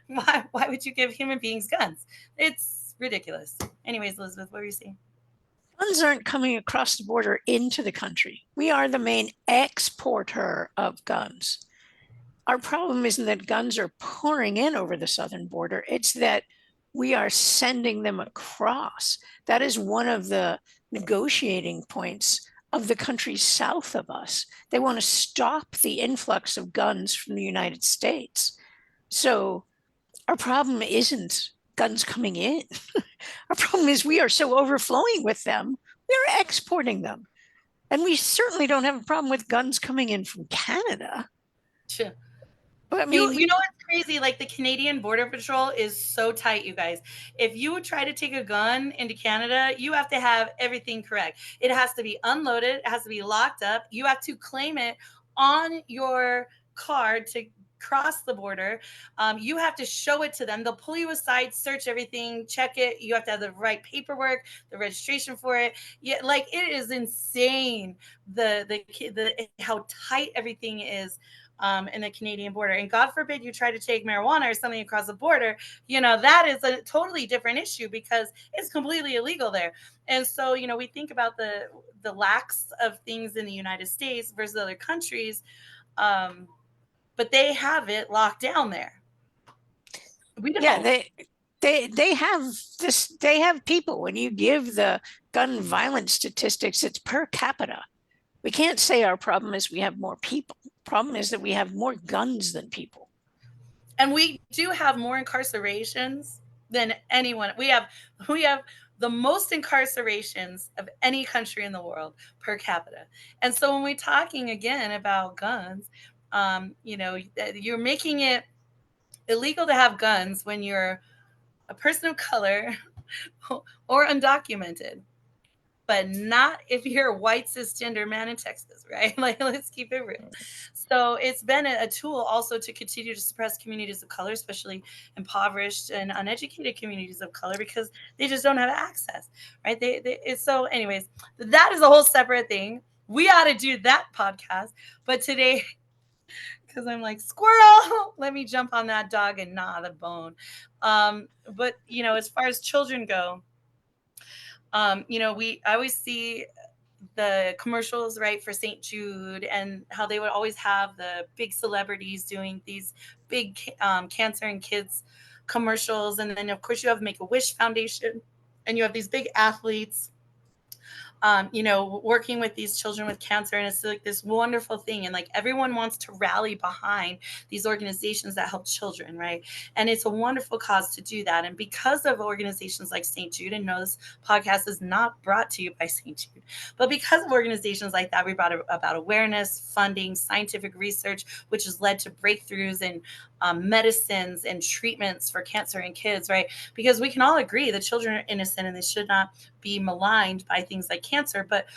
Why would you give human beings guns? It's ridiculous. Anyways, Elizabeth, what were you saying? Guns aren't coming across the border into the country. We are the main exporter of guns. Our problem isn't that guns are pouring in over the southern border, it's that we are sending them across. That is one of the negotiating points of the countries south of us. They want to stop the influx of guns from the United States. So our problem isn't guns coming in. Our problem is we are so overflowing with them, we are exporting them. And we certainly don't have a problem with guns coming in from Canada. Sure. But I You mean, you know what's crazy? Like the Canadian Border Patrol is so tight, you guys. If you would try to take a gun into Canada, you have to have everything correct. It has to be unloaded, it has to be locked up. You have to claim it on your card to cross the border. You have to show it to them. They'll pull you aside, search everything, check it. You have to have the right paperwork, the registration for it. Yeah, like it is insane the how tight everything is in the Canadian border. And God forbid you try to take marijuana or something across the border, that is a totally different issue because it's completely illegal there. And so, we think about the lacks of things in the United States versus other countries, but they have it locked down there. We yeah, don't. they have this. They have people. When you give the gun violence statistics, it's per capita. We can't say our problem is we have more people. Problem is that we have more guns than people. And we do have more incarcerations than anyone. We have the most incarcerations of any country in the world per capita. And so when we're talking again about guns, you're making it illegal to have guns when you're a person of color or undocumented, but not if you're a white cisgender man in Texas, right? Like, let's keep it real. So it's been a tool also to continue to suppress communities of color, especially impoverished and uneducated communities of color, because they just don't have access, right? So, anyways, that is a whole separate thing. We ought to do that podcast. But today, because I'm like, squirrel, let me jump on that dog and gnaw the bone. But, as far as children go, I always see the commercials, right, for St. Jude, and how they would always have the big celebrities doing these big cancer and kids commercials. And then, of course, you have Make a Wish Foundation. and you have these big athletes, working with these children with cancer, and it's like this wonderful thing, and like everyone wants to rally behind these organizations that help children, right? And it's a wonderful cause to do that. And because of organizations like St. Jude, and no, this podcast is not brought to you by St. Jude, but because of organizations like that, we brought about awareness, funding, scientific research, which has led to breakthroughs in medicines and treatments for cancer in kids, right? Because we can all agree that children are innocent and they should not be maligned by things like cancer, but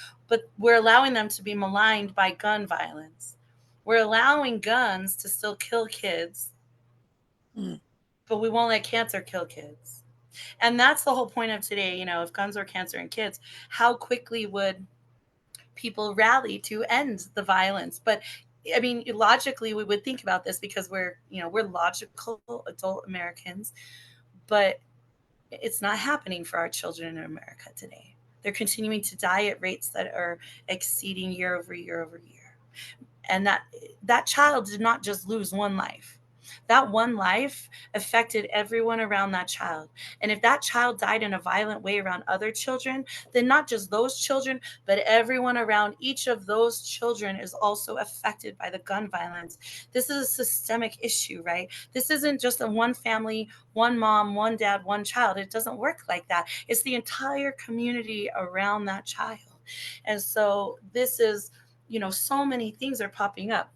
we're allowing them to be maligned by gun violence. We're allowing guns to still kill kids, but we won't let cancer kill kids. And that's the whole point of today. If guns were cancer in kids, how quickly would people rally to end the violence? But I mean, logically, we would think about this because we're logical adult Americans, but it's not happening for our children in America today. They're continuing to die at rates that are exceeding year over year over year. And that child did not just lose one life. That one life affected everyone around that child. And if that child died in a violent way around other children, then not just those children, but everyone around each of those children is also affected by the gun violence. This is a systemic issue, right? This isn't just a one family, one mom, one dad, one child. It doesn't work like that. It's the entire community around that child. And so this is, so many things are popping up.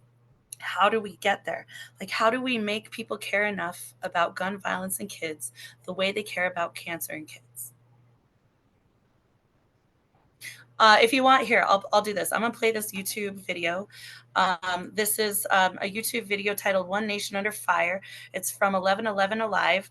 How do we get there? Like, how do we make people care enough about gun violence in kids the way they care about cancer in kids? If you want, here, I'll do this. I'm going to play this YouTube video. This is a YouTube video titled One Nation Under Fire. It's from 11/11 Alive.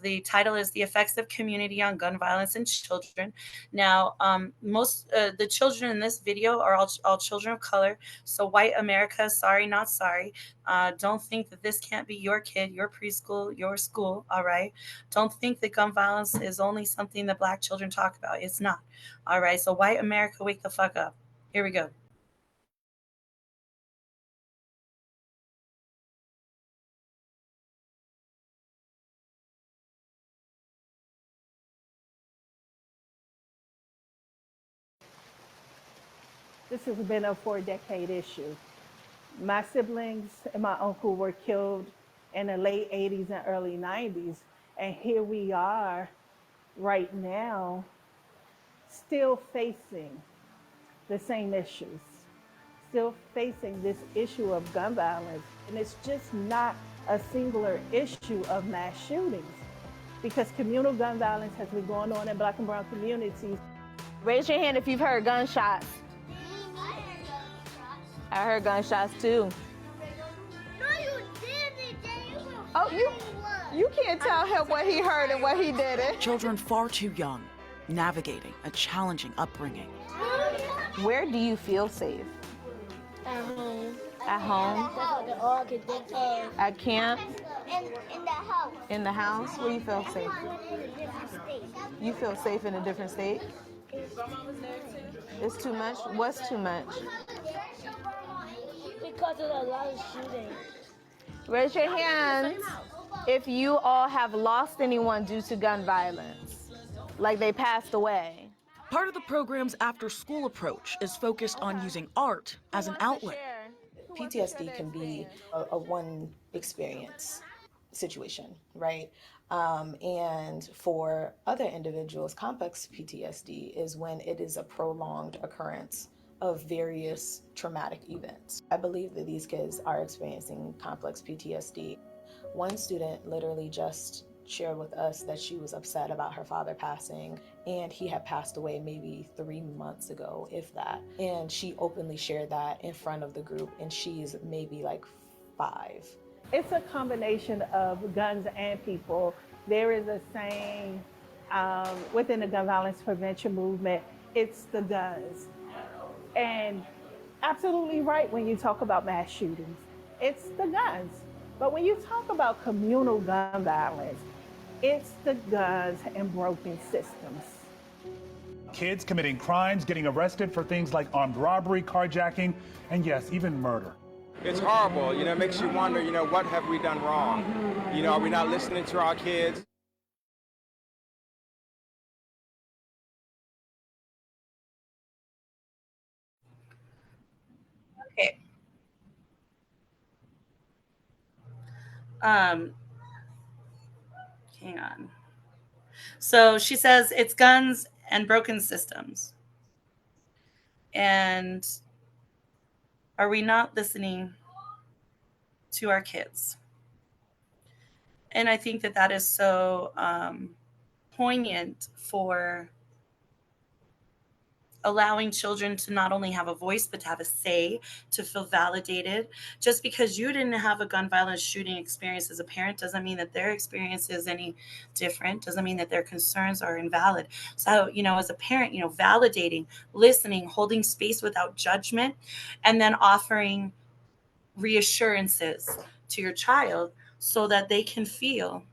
The title is The Effects of Community on Gun Violence in Children. Now, most the children in this video are all children of color. So white America, sorry, not sorry. Don't think that this can't be your kid, your preschool, your school, all right? Don't think that gun violence is only something that Black children talk about. It's not. All right, so white America, wake the fuck up. Here we go. This has been a 4-decade issue. My siblings and my uncle were killed in the late 80s and early 90s. And here we are right now, still facing the same issues, still facing this issue of gun violence. And it's just not a singular issue of mass shootings, because communal gun violence has been going on in Black and brown communities. Raise your hand if you've heard gunshots. I heard gunshots too. No, you didn't. Oh, you can't tell him what he heard and what he didn't. Children far too young, navigating a challenging upbringing. Where do you feel safe? At home. At home? At camp? In the house. In the house? Where you feel safe? In a different state. You feel safe in a different state? It's too much? What's too much? Because of a lot of shooting. Raise your hands if you all have lost anyone due to gun violence, like they passed away. Part of the program's after-school approach is focused on using art as an outlet. PTSD can be a one experience situation, right? And for other individuals, complex PTSD is when it is a prolonged occurrence of various traumatic events. I believe that these kids are experiencing complex PTSD. One student literally just shared with us that she was upset about her father passing, and he had passed away maybe 3 months ago, if that. And she openly shared that in front of the group, and she's maybe like 5. It's a combination of guns and people. There is a saying within the gun violence prevention movement, it's the guns. And absolutely right when you talk about mass shootings, it's the guns. But when you talk about communal gun violence, it's the guns and broken systems. Kids committing crimes, getting arrested for things like armed robbery, carjacking, and yes, even murder. It's horrible, it makes you wonder, what have we done wrong? Are we not listening to our kids? Um, hang on. So she says it's guns and broken systems. And are we not listening to our kids? And I think that that is so poignant for allowing children to not only have a voice but to have a say, to feel validated. Just because you didn't have a gun violence shooting experience as a parent doesn't mean that their experience is any different, doesn't mean that their concerns are invalid. So, as a parent, validating, listening, holding space without judgment, and then offering reassurances to your child so that they can feel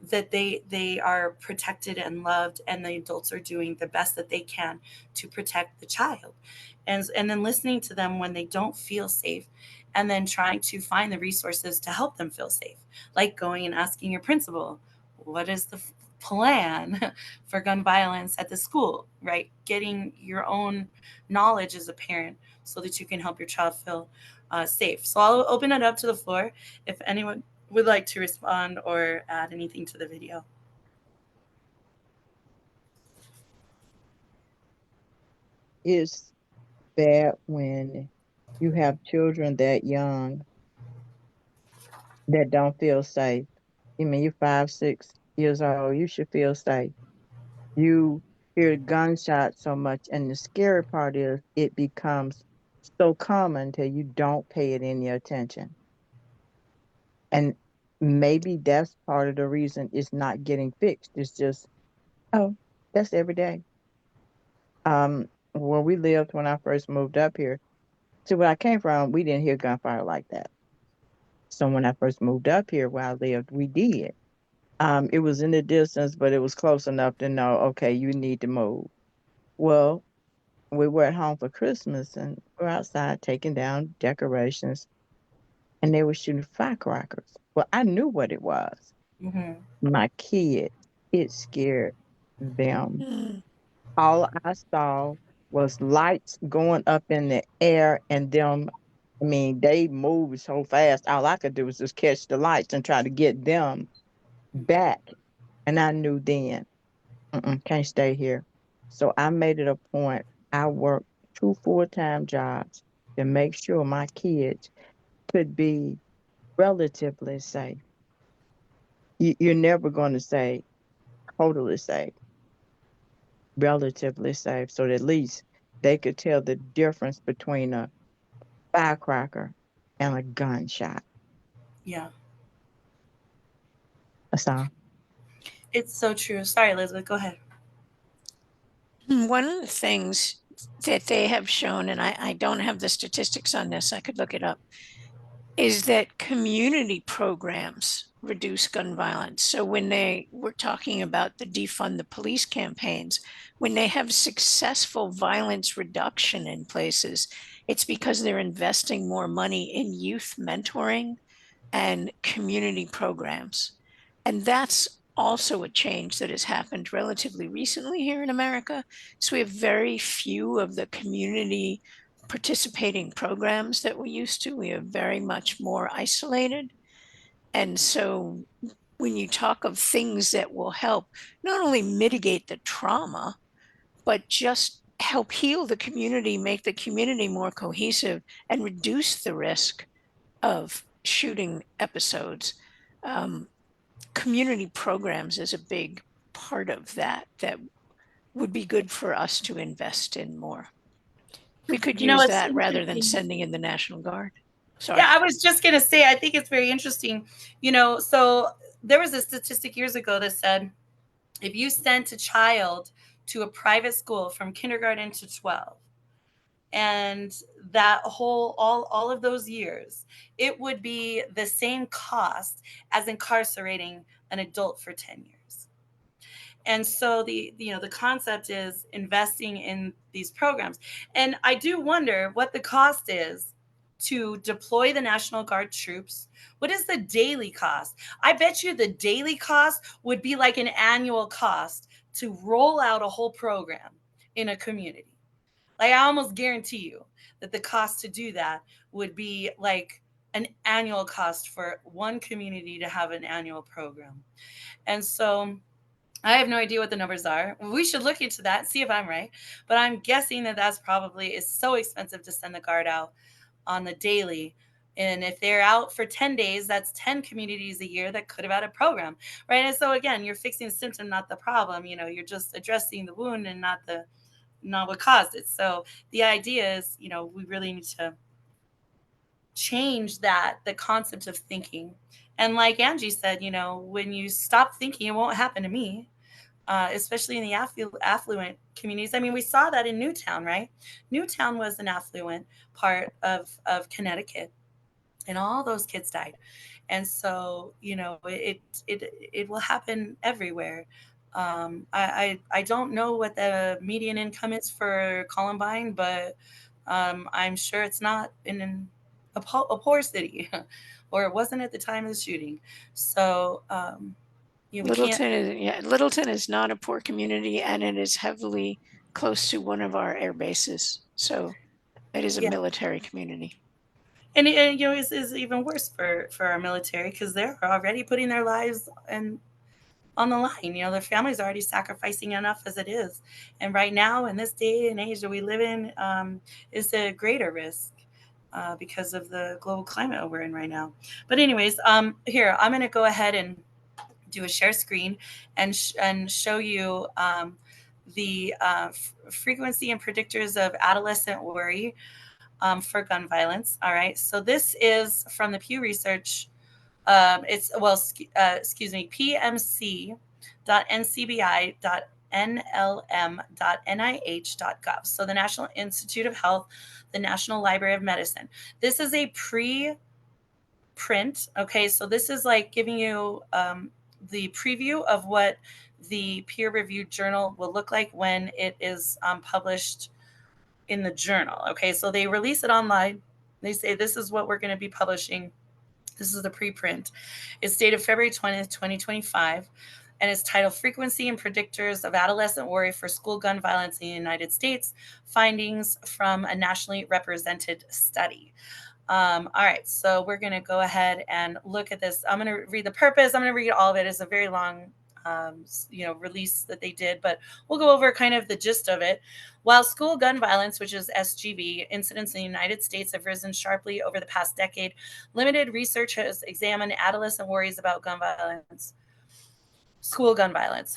that they are protected and loved, and the adults are doing the best that they can to protect the child, and then listening to them when they don't feel safe, and then trying to find the resources to help them feel safe, like going and asking your principal, what is the plan for gun violence at the school, right? Getting your own knowledge as a parent so that you can help your child feel safe. So I'll open it up to the floor if anyone would like to respond or add anything to the video. It's bad when you have children that young that don't feel safe. I mean, you're 5, 6 years old, you should feel safe. You hear gunshots so much, and the scary part is it becomes so common till you don't pay it any attention. And maybe that's part of the reason it's not getting fixed. It's just, oh, that's every day. Where we lived when I first moved up here, to where I came from, we didn't hear gunfire like that. So when I first moved up here where I lived, we did. It was in the distance, but it was close enough to know, okay, you need to move. Well, we were at home for Christmas and we're outside taking down decorations and they were shooting firecrackers. Well, I knew what it was. Mm-hmm. My kids, it scared them. Mm. All I saw was lights going up in the air and them. I mean, they moved so fast. All I could do was just catch the lights and try to get them back. And I knew then, can't stay here. So I made it a point. I worked 2 full-time jobs to make sure my kids could be relatively safe. You're never going to say totally safe, relatively safe. So that at least they could tell the difference between a firecracker and a gunshot. Yeah, That's all. it's so true. Sorry, Elizabeth, go ahead. One of the things that they have shown, and I don't have the statistics on this, I could look it up, is that community programs reduce gun violence. So when they were talking about the defund the police campaigns, when they have successful violence reduction in places, it's because they're investing more money in youth mentoring and community programs. And that's also a change that has happened relatively recently here in America. So we have very few of the community participating programs that we used to. We are very much more isolated. And so when you talk of things that will help not only mitigate the trauma, but just help heal the community, make the community more cohesive, and reduce the risk of shooting episodes. Community programs is a big part of that would be good for us to invest in more. We could use It's that rather than interesting. sending in the National Guard. Sorry. Yeah, I was just going to say, I think it's very interesting. So there was a statistic years ago that said if you sent a child to a private school from kindergarten to 12, and that whole all of those years, it would be the same cost as incarcerating an adult for 10 years. And so the concept is investing in these programs. And I do wonder what the cost is to deploy the National Guard troops. What is the daily cost? I bet you the daily cost would be like an annual cost to roll out a whole program in a community. Like, I almost guarantee you that the cost to do that would be like an annual cost for one community to have an annual program. And so I have no idea what the numbers are. We should look into that, see if I'm right. But I'm guessing that that's probably is so expensive to send the guard out on the daily. And if they're out for 10 days, that's 10 communities a year that could have had a program, right? And so again, you're fixing the symptom, not the problem. You're just addressing the wound and not what caused it. So the idea is, we really need to change the concept of thinking. And like Angie said, when you stop thinking, it won't happen to me. Especially in the affluent communities. I mean, we saw that in Newtown, right? Newtown was an affluent part of Connecticut, and all those kids died. And so, it will happen everywhere. I don't know what the median income is for Columbine, but I'm sure it's not in a poor city, or it wasn't at the time of the shooting. So, we can't. Littleton is not a poor community, and it is heavily close to one of our air bases. So it is a Yeah. military community. And is even worse for our military, because they're already putting their lives on the line. Their families are already sacrificing enough as it is, and right now in this day and age that we live in, is a greater risk because of the global climate we're in right now. But anyways, here I'm going to go ahead and do a share screen and show you the frequency and predictors of adolescent worry for gun violence. All right. So this is from the Pew Research. Excuse me, pmc.ncbi.nlm.nih.gov. So the National Institute of Health, the National Library of Medicine. This is a pre-print. Okay. So this is like giving you the preview of what the peer-reviewed journal will look like when it is published in the journal. Okay, so they release it online. They say this is what we're going to be publishing. This is the preprint. It's dated February 20th, 2025, and it's titled Frequency and Predictors of Adolescent Worry for School Gun Violence in the United States, Findings from a Nationally Represented Study. All right, so we're going to go ahead and look at this. I'm going to read the purpose. I'm going to read all of it. It's a very long release that they did, but we'll go over kind of the gist of it. While school gun violence, which is SGV, incidents in the United States have risen sharply over the past decade, limited research has examined adolescent worries about gun violence, school gun violence.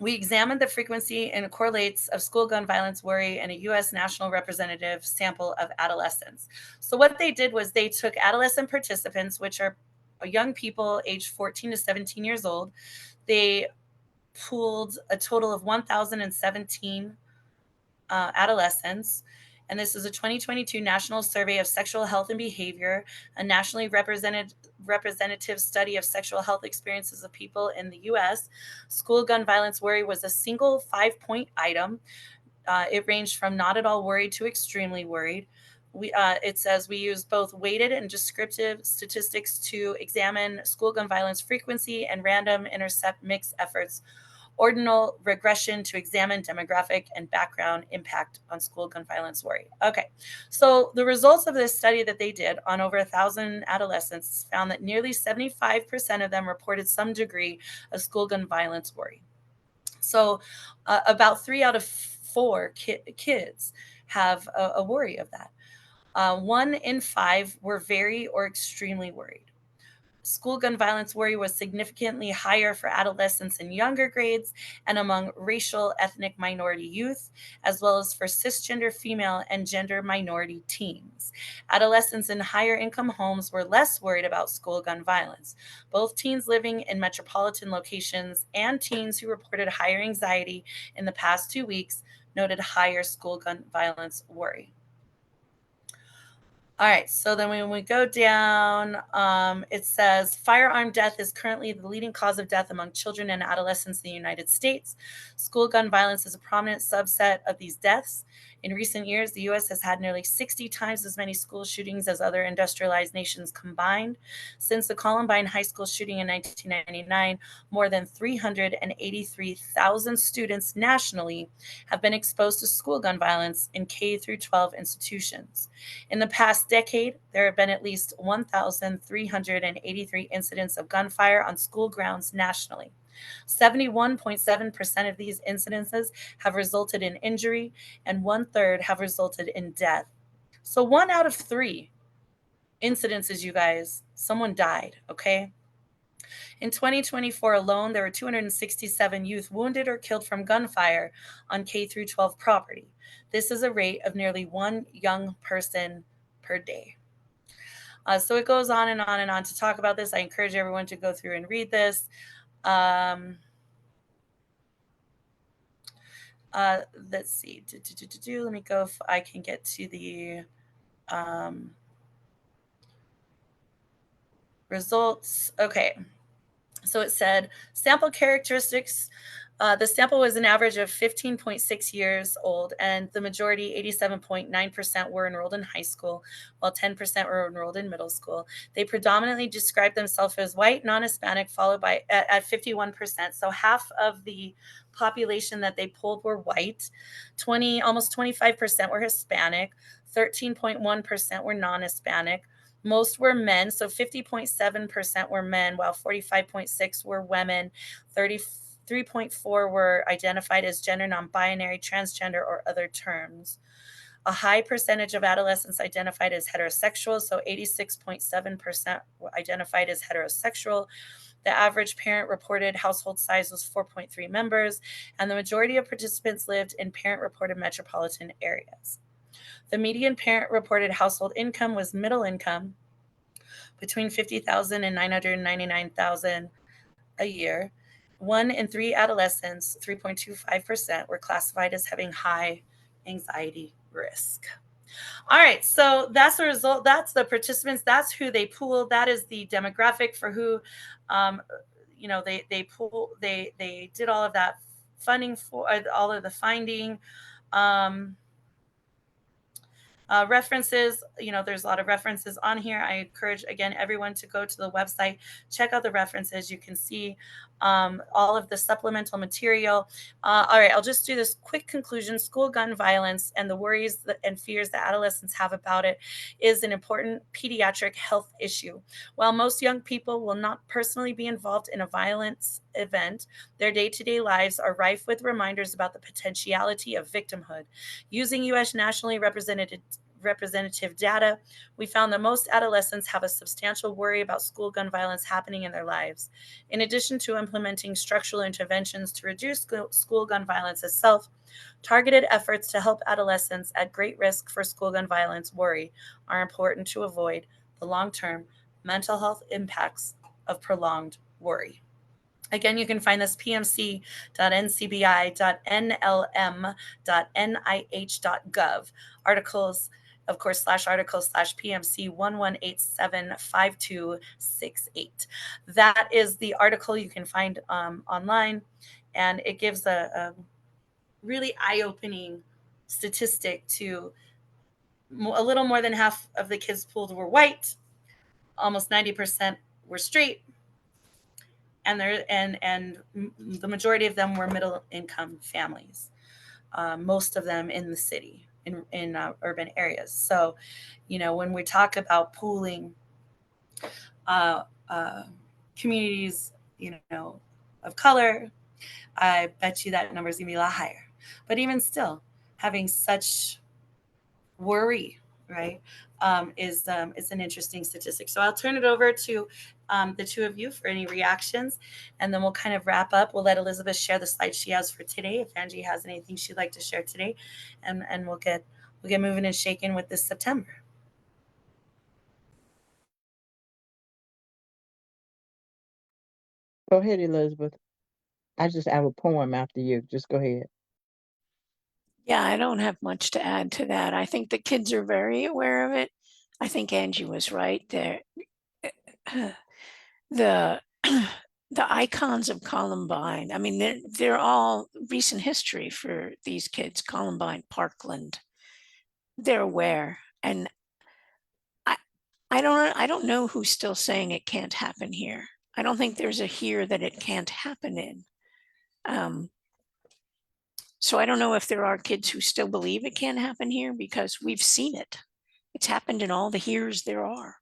We examined the frequency and correlates of school gun violence worry in a U.S. national representative sample of adolescents. So what they did was they took adolescent participants, which are young people aged 14 to 17 years old. They pooled a total of 1,017 adolescents. And this is a 2022 National Survey of Sexual Health and Behavior, a nationally representative study of sexual health experiences of people in the U.S. School gun violence worry was a single 5-point item. It ranged from not at all worried to extremely worried. It says we use both weighted and descriptive statistics to examine school gun violence frequency and random intercept mix efforts, ordinal regression to examine demographic and background impact on school gun violence worry. Okay, so the results of this study that they did on over 1,000 adolescents found that nearly 75% of them reported some degree of school gun violence worry. So about 3 out of 4 kids have a worry of that. 1 in 5 were very or extremely worried. School gun violence worry was significantly higher for adolescents in younger grades and among racial ethnic minority youth, as well as for cisgender female and gender minority teens. Adolescents in higher income homes were less worried about school gun violence. Both teens living in metropolitan locations and teens who reported higher anxiety in the past 2 weeks noted higher school gun violence worry. All right, so then when we go down, it says firearm death is currently the leading cause of death among children and adolescents in the United States. School gun violence is a prominent subset of these deaths. In recent years, the U.S. has had nearly 60 times as many school shootings as other industrialized nations combined. Since the Columbine High School shooting in 1999, more than 383,000 students nationally have been exposed to school gun violence in K through 12 institutions. In the past decade, there have been at least 1,383 incidents of gunfire on school grounds nationally. 71.7% of these incidences have resulted in injury, and 1/3 have resulted in death. So 1 out of 3 incidences, you guys, someone died, okay? In 2024 alone, there were 267 youth wounded or killed from gunfire on K through 12 property. This is a rate of nearly 1 young person per day. So it goes on and on and on to talk about this. I encourage everyone to go through and read this. Let's see. Let me go if I can get to the results. Okay. So it said sample characteristics. The sample was an average of 15.6 years old, and the majority, 87.9%, were enrolled in high school, while 10% were enrolled in middle school. They predominantly described themselves as white, non-Hispanic, followed by at 51%. So half of the population that they pulled were white, almost 25% were Hispanic, 13.1% were non-Hispanic. Most were men, so 50.7% were men, while 45.6% were women. 33.4% were identified as gender non-binary, transgender, or other terms. A high percentage of adolescents identified as heterosexual, so 86.7% were identified as heterosexual. The average parent reported household size was 4.3 members, and the majority of participants lived in parent-reported metropolitan areas. The median parent-reported household income was middle income, between $50,000 and $999,000 a year. 1 in 3 adolescents, 3.25%, were classified as having high anxiety risk. All right, so that's the result. That's the participants. That's who they pooled. That is the demographic for who, they did all of that funding for all of the finding. References, there's a lot of references on here. I encourage, again, everyone to go to the website, check out the references. You can see all of the supplemental material. All right, I'll just do this quick conclusion. School gun violence and the worries and fears that adolescents have about it is an important pediatric health issue. While most young people will not personally be involved in a violence event, their day-to-day lives are rife with reminders about the potentiality of victimhood. Using U.S. nationally representative data, we found that most adolescents have a substantial worry about school gun violence happening in their lives. In addition to implementing structural interventions to reduce school gun violence itself, targeted efforts to help adolescents at great risk for school gun violence worry are important to avoid the long-term mental health impacts of prolonged worry. Again, you can find this pmc.ncbi.nlm.nih.gov. Articles, of course, /articles/PMC 11875268. That is the article you can find online, and it gives a really eye-opening statistic to a little more than half of the kids pooled were white, almost 90% were straight, and the majority of them were middle income families, most of them in the city, in urban areas. So, when we talk about pooling communities, of color, I bet you that number is going to be a lot higher. But even still, having such worry, right, is an interesting statistic. So I'll turn it over to the two of you for any reactions, and then we'll kind of wrap up. We'll let Elizabeth share the slides she has for today, if Angie has anything she'd like to share today, and we'll get moving and shaking with this September. Go ahead, Elizabeth. I just have a poem after you. Just go ahead. Yeah, I don't have much to add to that. I think the kids are very aware of it. I think Angie was right there. The icons of Columbine, I mean, they're all recent history for these kids. Columbine, Parkland, they're aware. And I don't know who's still saying it can't happen here. I don't think there's a here that it can't happen in. So I don't know if there are kids who still believe it can't happen here, because we've seen it. It's happened in all the heres there are.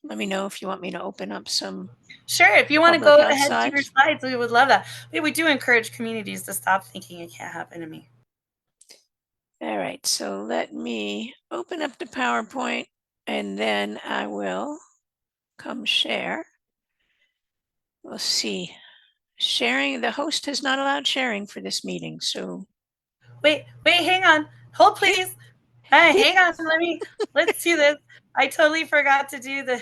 Let me know if you want me to open up some. Sure, if you want to public go health ahead to your slides. slides, we would love that. We do encourage communities to stop thinking it can't happen to me. All right, so let me open up the PowerPoint, and then I will come share. We'll see. Sharing, the host has not allowed sharing for this meeting, so. Wait, hang on. Hold, please. Hey, hang on. Let's do this. I totally forgot to do the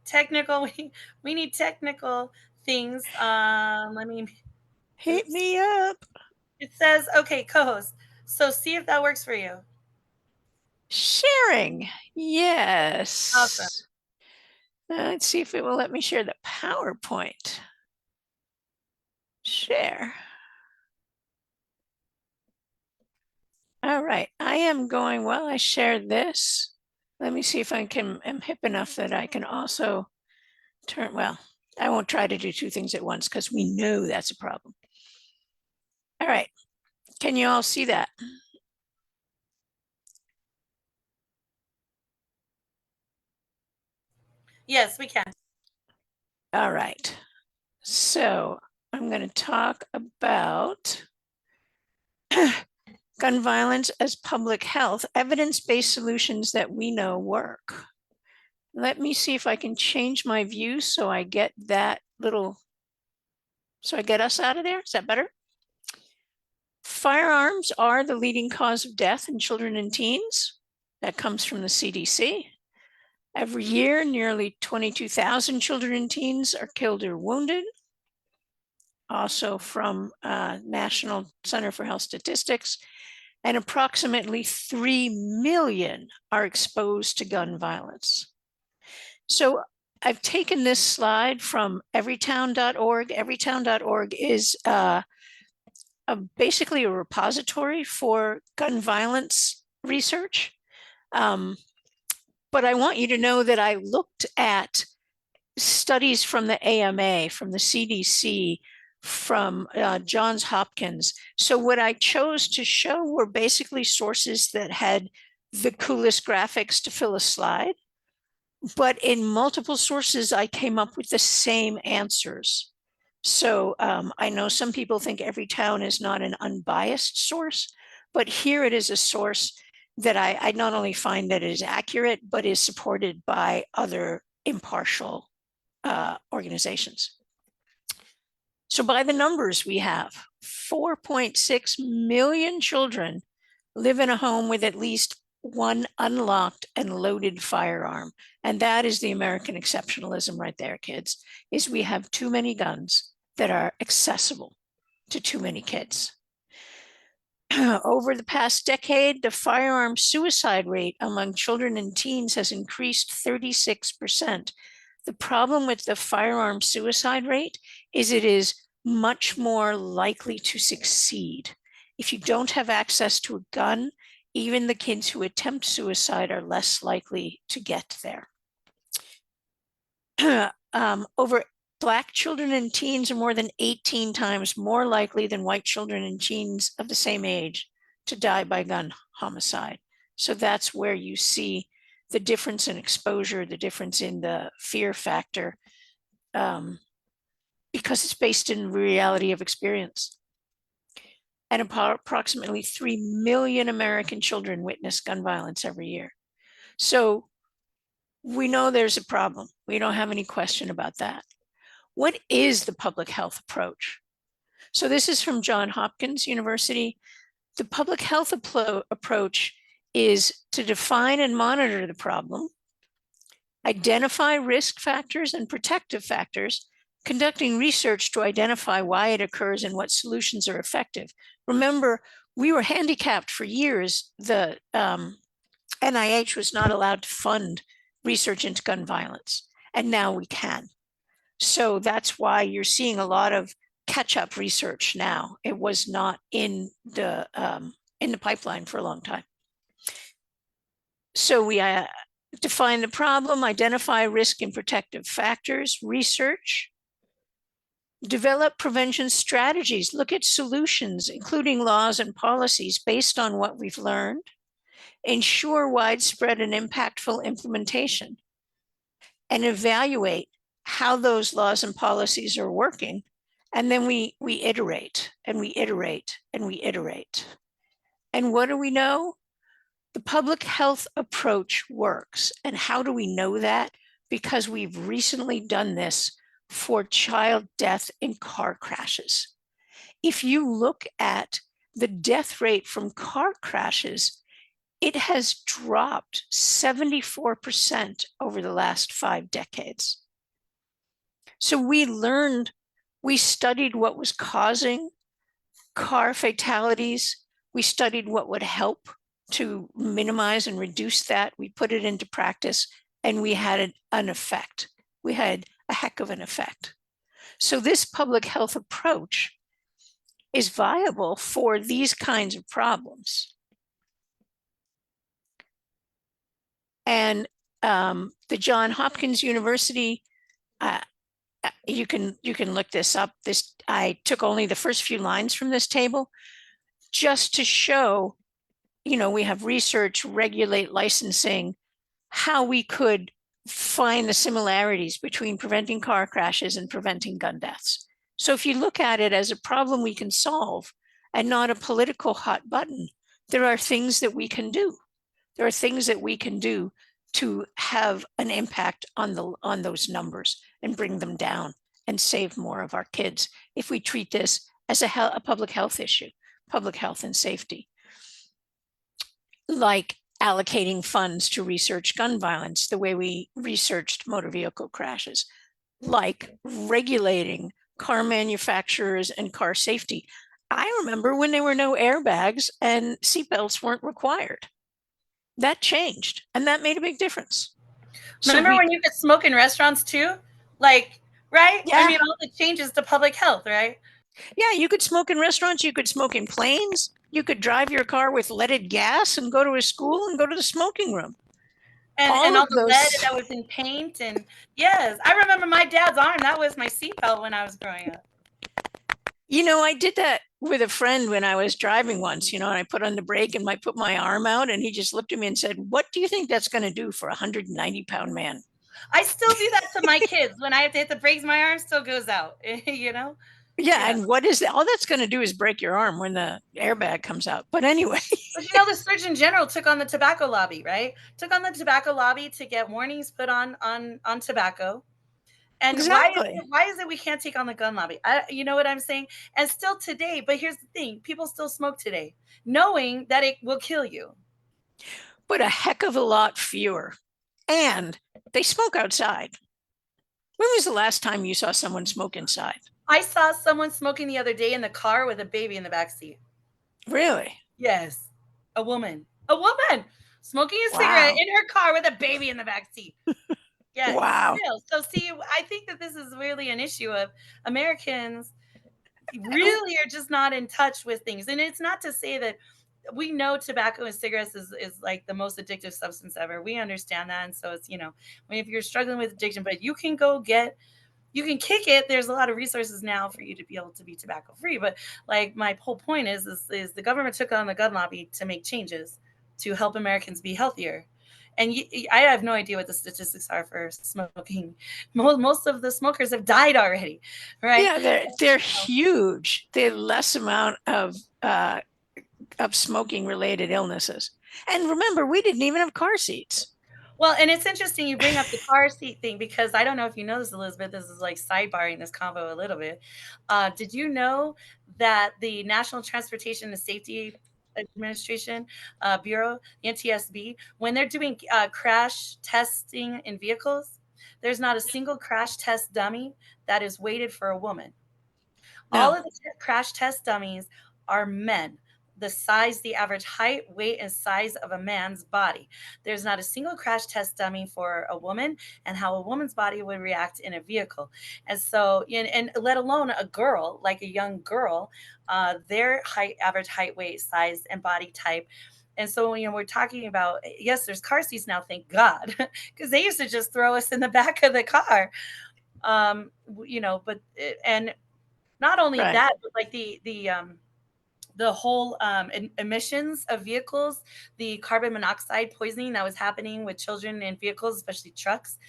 technical. We need technical things. Let me. Hit me up. It says, okay, co-host. So see if that works for you. Sharing. Yes. Awesome. Let's see if it will let me share the PowerPoint. Share. All right, I am going, well, I shared this. Let me see if I am hip enough that I can also turn, well, I won't try to do two things at once because we know that's a problem. All right, can you all see that? Yes, we can. All right, so I'm going to talk about gun violence as public health, evidence-based solutions that we know work. Let me see if I can change my view so I get that little, so I get us out of there. Is that better? Firearms are the leading cause of death in children and teens. That comes from the CDC. Every year, nearly 22,000 children and teens are killed or wounded. Also from National Center for Health Statistics. And approximately 3 million are exposed to gun violence. So I've taken this slide from everytown.org. Everytown.org is basically a repository for gun violence research. But I want you to know that I looked at studies from the AMA, from the CDC, from Johns Hopkins. So what I chose to show were basically sources that had the coolest graphics to fill a slide. But in multiple sources, I came up with the same answers. So I know some people think Everytown is not an unbiased source, but here it is a source that I not only find that it is accurate, but is supported by other impartial organizations. So by the numbers we have, 4.6 million children live in a home with at least one unlocked and loaded firearm. And that is the American exceptionalism right there, kids, is we have too many guns that are accessible to too many kids. Over the past decade, the firearm suicide rate among children and teens has increased 36%. The problem with the firearm suicide rate is it is much more likely to succeed. If you don't have access to a gun, even the kids who attempt suicide are less likely to get there. Black children and teens are more than 18 times more likely than white children and teens of the same age to die by gun homicide. So that's where you see the difference in exposure, the difference in the fear factor, because it's based in reality of experience. And approximately 3 million American children witness gun violence every year. So we know there's a problem. We don't have any question about that. What is the public health approach? So this is from Johns Hopkins University. The public health approach is to define and monitor the problem, identify risk factors and protective factors, conducting research to identify why it occurs and what solutions are effective. Remember, we were handicapped for years. The NIH was not allowed to fund research into gun violence, and now we can. So that's why you're seeing a lot of catch-up research now. It was not in the pipeline for a long time. So we define the problem, identify risk and protective factors, research, develop prevention strategies, look at solutions, including laws and policies based on what we've learned, ensure widespread and impactful implementation, and evaluate how those laws and policies are working. And then we iterate and we iterate and we iterate. And what do we know? The public health approach works. And how do we know that? Because we've recently done this for child death in car crashes. If you look at the death rate from car crashes, it has dropped 74% over the last 5 decades. So we studied what was causing car fatalities. We studied what would help to minimize and reduce that. We put it into practice and we had an effect. We had a heck of an effect. So this public health approach is viable for these kinds of problems. And the Johns Hopkins University, you can look this up. I took only the first few lines from this table just to show, we have research, regulate, licensing, how we could find the similarities between preventing car crashes and preventing gun deaths. So if you look at it as a problem we can solve and not a political hot button, there are things that we can do. There are things that we can do to have an impact on those numbers and bring them down and save more of our kids if we treat this as a public health issue, public health and safety. Like allocating funds to research gun violence the way we researched motor vehicle crashes, like regulating car manufacturers and car safety. I remember when there were no airbags and seatbelts weren't required. That changed, and that made a big difference. Remember when you could smoke in restaurants too? Like, right? Yeah. I mean, all the changes to public health, right? Yeah, you could smoke in restaurants, you could smoke in planes, you could drive your car with leaded gas and go to a school and go to the smoking room. And all the lead that was in paint. And yes, I remember my dad's arm. That was my seatbelt when I was growing up. I did that with a friend when I was driving once, and I put on the brake and I put my arm out and he just looked at me and said, "What do you think that's going to do for a 190-pound man?" I still do that to my kids. When I have to hit the brakes, my arm still goes out, Yeah, and what is that? All that's going to do is break your arm when the airbag comes out. But anyway. But the Surgeon General took on the tobacco lobby, right? Took on the tobacco lobby to get warnings put on tobacco. And exactly. why is it we can't take on the gun lobby? You know what I'm saying? And still today, but here's the thing, people still smoke today, knowing that it will kill you. But a heck of a lot fewer. And they smoke outside. When was the last time you saw someone smoke inside? I saw someone smoking the other day in the car with a baby in the backseat. Really? Yes. A woman smoking a cigarette in her car with a baby in the backseat. Yes. Wow. So see, I think that this is really an issue of Americans really are just not in touch with things. And it's not to say that we know tobacco and cigarettes is like the most addictive substance ever. We understand that. And so it's, if you're struggling with addiction, but you can you can kick it. There's a lot of resources now for you to be able to be tobacco free. But like my whole point is the government took on the gun lobby to make changes to help Americans be healthier. And I have no idea what the statistics are for smoking. Most of the smokers have died already, right? Yeah, they're huge. They're less amount of smoking related illnesses. And remember, we didn't even have car seats. Well, and it's interesting you bring up the car seat thing, because I don't know if you know this, Elizabeth, this is like sidebarring this convo a little bit. Did you know that the National Transportation and Safety Administration Bureau, the NTSB, when they're doing crash testing in vehicles, there's not a single crash test dummy that is weighted for a woman. No. All of the crash test dummies are men. the average height, weight, and size of a man's body. There's not a single crash test dummy for a woman and how a woman's body would react in a vehicle. And so, and let alone a girl, like a young girl, their height, average height, weight, size, and body type. And so, we're talking about, yes, there's car seats now, thank God, because they used to just throw us in the back of the car. But, and not only Right. that, but like the whole emissions of vehicles, the carbon monoxide poisoning that was happening with children in vehicles, especially trucks.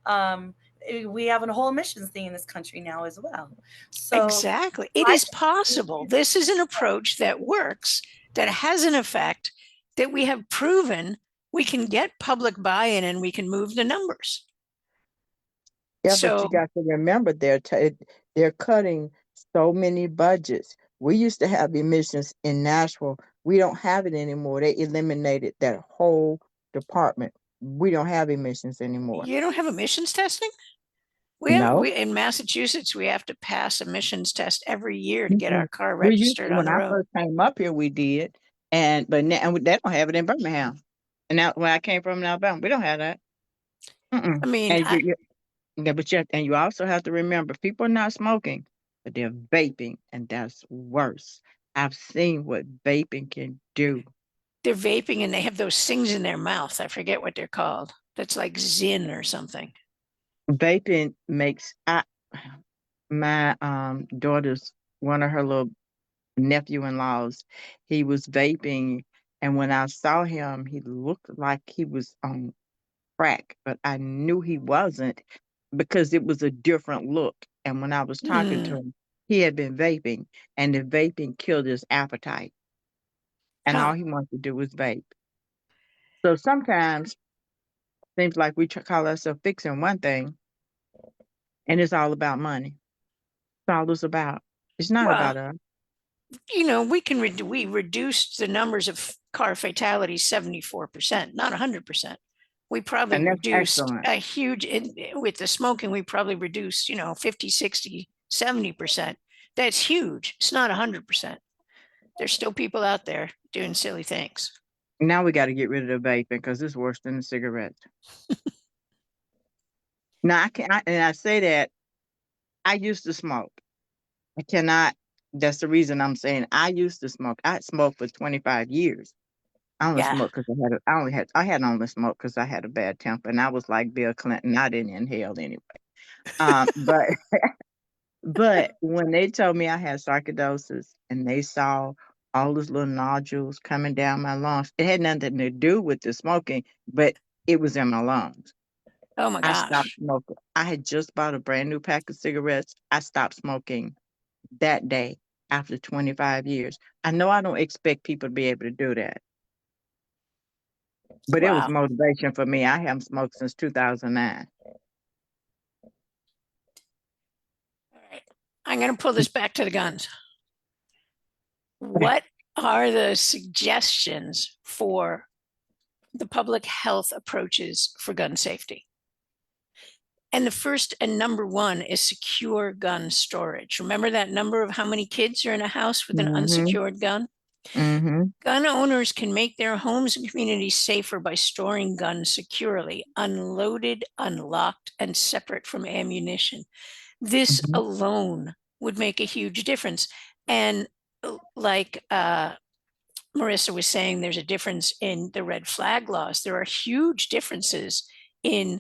We have a whole emissions thing in this country now as well. So exactly. It is possible. This is an approach that works, that has an effect, that we have proven we can get public buy-in and we can move the numbers. Yeah, but you got to remember they're cutting so many budgets. We used to have emissions in Nashville. We don't have it anymore. They eliminated that whole department. We don't have emissions anymore. You don't have emissions testing? No. In Massachusetts, we have to pass emissions test every year to get our car We used registered on when the I road. first came up here, we did, but now they don't have it in Birmingham. And now, where I came from in Alabama, we don't have that. I mean, And you also have to remember, people are not smoking, but they're vaping, and that's worse. I've seen what vaping can do. they're vaping and they have those things in their mouth. I forget what they're called. That's like Zin or something. Vaping makes my daughter's one of her little nephew-in-laws. He was vaping, and when I saw him, he looked like he was on crack, but I knew he wasn't because it was a different look. And when I was talking to him, he had been vaping, and the vaping killed his appetite. And all he wanted to do was vape. So sometimes seems like we call ourselves fixing one thing, and it's all about money. That's all it's about. It's not about us. We reduced the numbers of car fatalities 74%, not 100%. We probably reduced a huge, with the smoking, we probably reduced, 50, 60, 70%. That's huge. It's not 100%. There's still people out there doing silly things. Now we got to get rid of the vaping because it's worse than the cigarettes. Now I say that I used to smoke. I cannot. That's the reason I'm saying I used to smoke. I smoked for 25 years. I only smoked because I had only smoked because I had a bad temper, and I was like Bill Clinton. I didn't inhale anyway. But when they told me I had sarcoidosis and they saw all those little nodules coming down my lungs, it had nothing to do with the smoking, but it was in my lungs. Oh my I gosh. stopped smoking. I had just bought a brand new pack of cigarettes. I stopped smoking that day after 25 years. I know I don't expect people to be able to do that. But it was motivation for me. I haven't smoked since 2009. All right. I'm going to pull this back to the guns. What are the suggestions for the public health approaches for gun safety? And the first and number one is secure gun storage. Remember that number of how many kids are in a house with an unsecured gun? Gun owners can make their homes and communities safer by storing guns securely, unloaded, unlocked, and separate from ammunition. This alone would make a huge difference. And like Marissa was saying, there's a difference in the red flag laws. There are huge differences in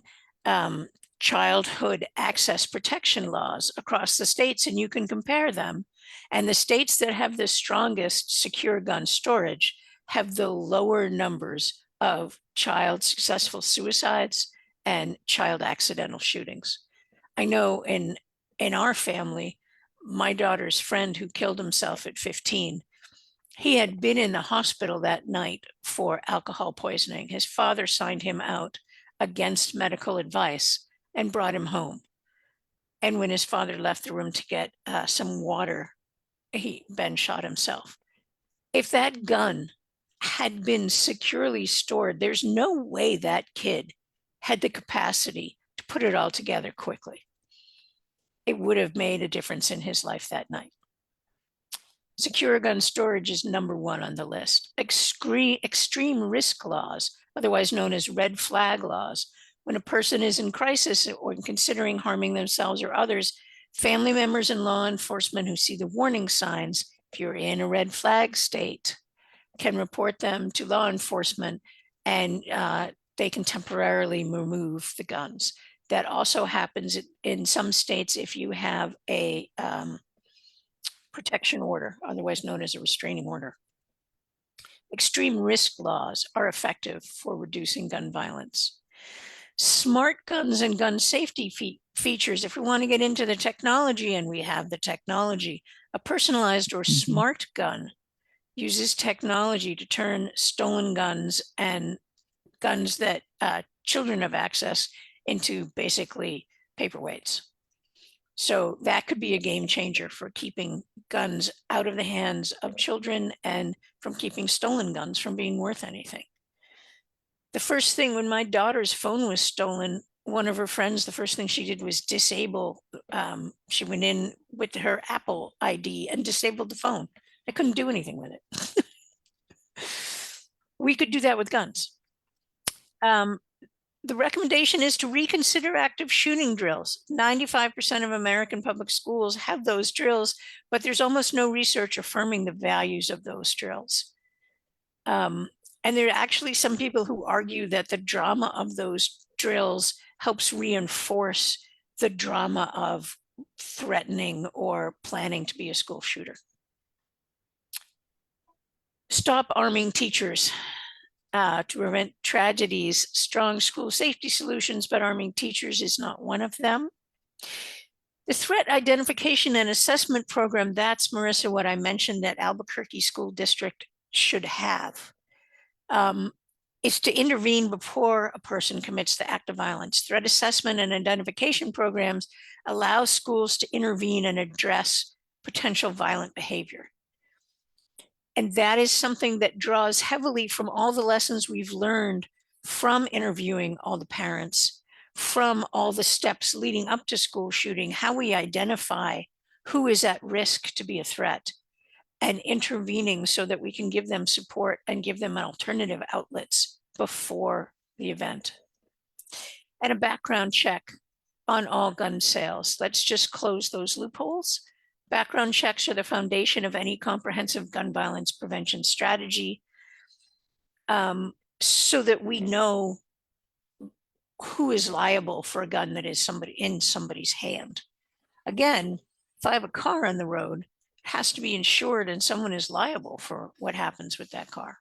childhood access protection laws across the states, and you can compare them. And the states that have the strongest secure gun storage have the lower numbers of child successful suicides and child accidental shootings. I know in our family, my daughter's friend who killed himself at 15, he had been in the hospital that night for alcohol poisoning. His father signed him out against medical advice and brought him home. And when his father left the room to get some water, Ben shot himself. If that gun had been securely stored, there's no way that kid had the capacity to put it all together quickly. It would have made a difference in his life that night. Secure gun storage is #1 on the list. Extreme risk laws, otherwise known as red flag laws. When a person is in crisis or considering harming themselves or others, family members and law enforcement who see the warning signs, if you're in a red flag state, can report them to law enforcement, and they can temporarily remove the guns. That also happens in some states if you have a protection order, otherwise known as a restraining order. Extreme risk laws are effective for reducing gun violence. Smart guns and gun safety features, if we want to get into the technology, and we have the technology, a personalized or smart gun uses technology to turn stolen guns and guns that children have access into basically paperweights. So that could be a game changer for keeping guns out of the hands of children and from keeping stolen guns from being worth anything. The first thing, when my daughter's phone was stolen, one of her friends, the first thing she did was disable. She went in with her Apple ID and disabled the phone. I couldn't do anything with it. We could do that with guns. The recommendation is to reconsider active shooting drills. 95% of American public schools have those drills, but there's almost no research affirming the values of those drills. And there are actually some people who argue that the drama of those drills helps reinforce the drama of threatening or planning to be a school shooter. Stop arming teachers. To prevent tragedies, strong school safety solutions, but arming teachers is not one of them. The threat identification and assessment program, that's, Marissa, what I mentioned that Albuquerque School District should have, is to intervene before a person commits the act of violence. Threat assessment and identification programs allow schools to intervene and address potential violent behavior. And that is something that draws heavily from all the lessons we've learned from interviewing all the parents, from all the steps leading up to school shooting, how we identify who is at risk to be a threat, and intervening so that we can give them support and give them alternative outlets before the event. And a background check on all gun sales. Let's just close those loopholes. Background checks are the foundation of any comprehensive gun violence prevention strategy, so that we know who is liable for a gun that is in somebody's hand. Again, if I have a car on the road, it has to be insured and someone is liable for what happens with that car.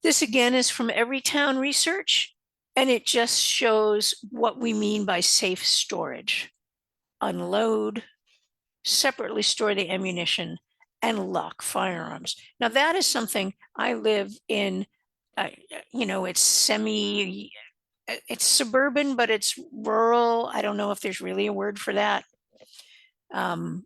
This again is from Everytown Research, and it just shows what we mean by safe storage. Unload, separately store the ammunition, and lock firearms. Now that is something I live in, it's suburban, but it's rural. I don't know if there's really a word for that. But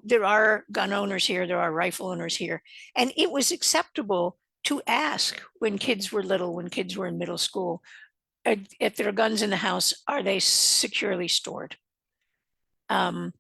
there are gun owners here, there are rifle owners here, and it was acceptable to ask when kids were little, when kids were in middle school, if there are guns in the house, are they securely stored? Kind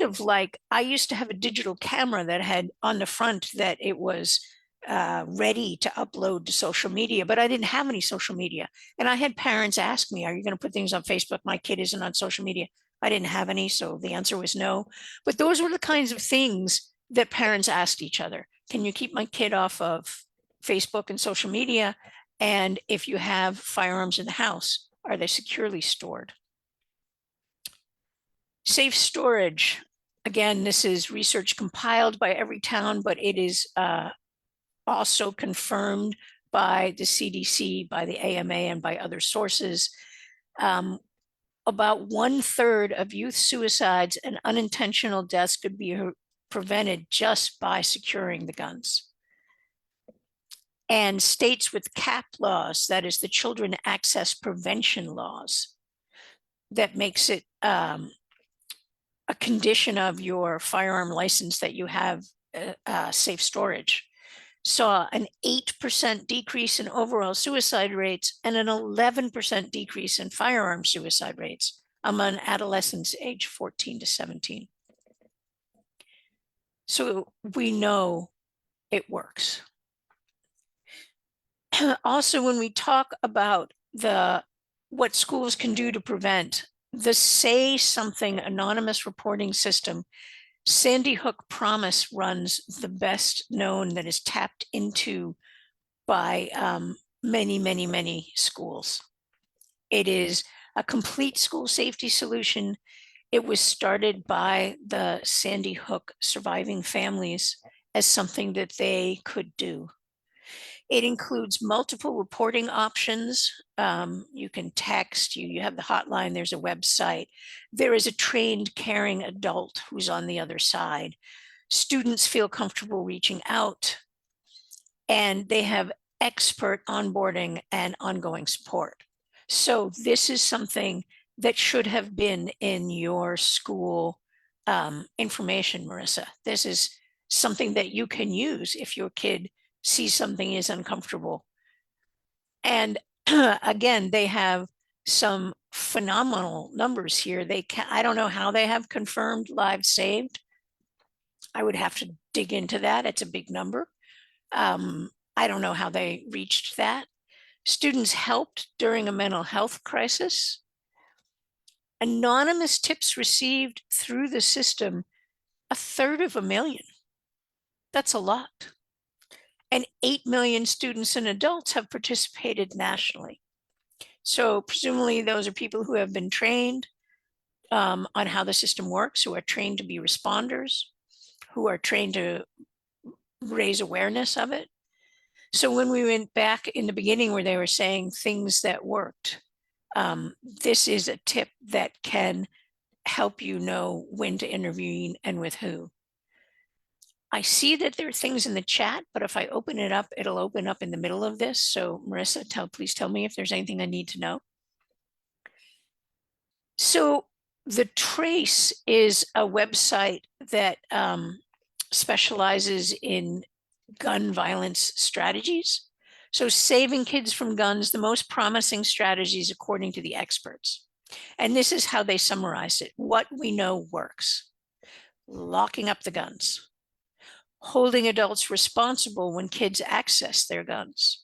of like I used to have a digital camera that had on the front that it was ready to upload to social media, but I didn't have any social media. And I had parents ask me, are you going to put things on Facebook? My kid isn't on social media. I didn't have any, so the answer was no. But those were the kinds of things that parents asked each other. Can you keep my kid off of Facebook and social media? And if you have firearms in the house, are they securely stored? Safe storage. Again, this is research compiled by Everytown, but it is also confirmed by the CDC, by the AMA, and by other sources. About 1/3 of youth suicides and unintentional deaths could be prevented just by securing the guns. And states with CAP laws, that is the Children Access Prevention laws, that makes it a condition of your firearm license that you have safe storage, saw an 8% decrease in overall suicide rates and an 11% decrease in firearm suicide rates among adolescents age 14 to 17. So we know it works. Also, when we talk about what schools can do to prevent, the Say Something anonymous reporting system, Sandy Hook Promise runs the best known that is tapped into by many, many, many schools. It is a complete school safety solution. It was started by the Sandy Hook surviving families as something that they could do. It includes multiple reporting options. You can text, you have the hotline, there's a website. There is a trained, caring adult who's on the other side. Students feel comfortable reaching out, and they have expert onboarding and ongoing support. So this is something that should have been in your school information, Marissa. This is something that you can use if your kid sees something is uncomfortable. And again, they have some phenomenal numbers here. I don't know how they have confirmed lives saved. I would have to dig into that. It's a big number. I don't know how they reached that. Students helped during a mental health crisis. Anonymous tips received through the system, 1/3 million. That's a lot. And 8 million students and adults have participated nationally. So presumably those are people who have been trained on how the system works, who are trained to be responders, who are trained to raise awareness of it. So when we went back in the beginning where they were saying things that worked, this is a tip that can help you know when to intervene and with who. I see that there are things in the chat, but if I open it up, it'll open up in the middle of this. So Marissa, please tell me if there's anything I need to know. So the Trace is a website that specializes in gun violence strategies. So saving kids from guns, the most promising strategies according to the experts. And this is how they summarize it. What we know works. Locking up the guns. Holding adults responsible when kids access their guns.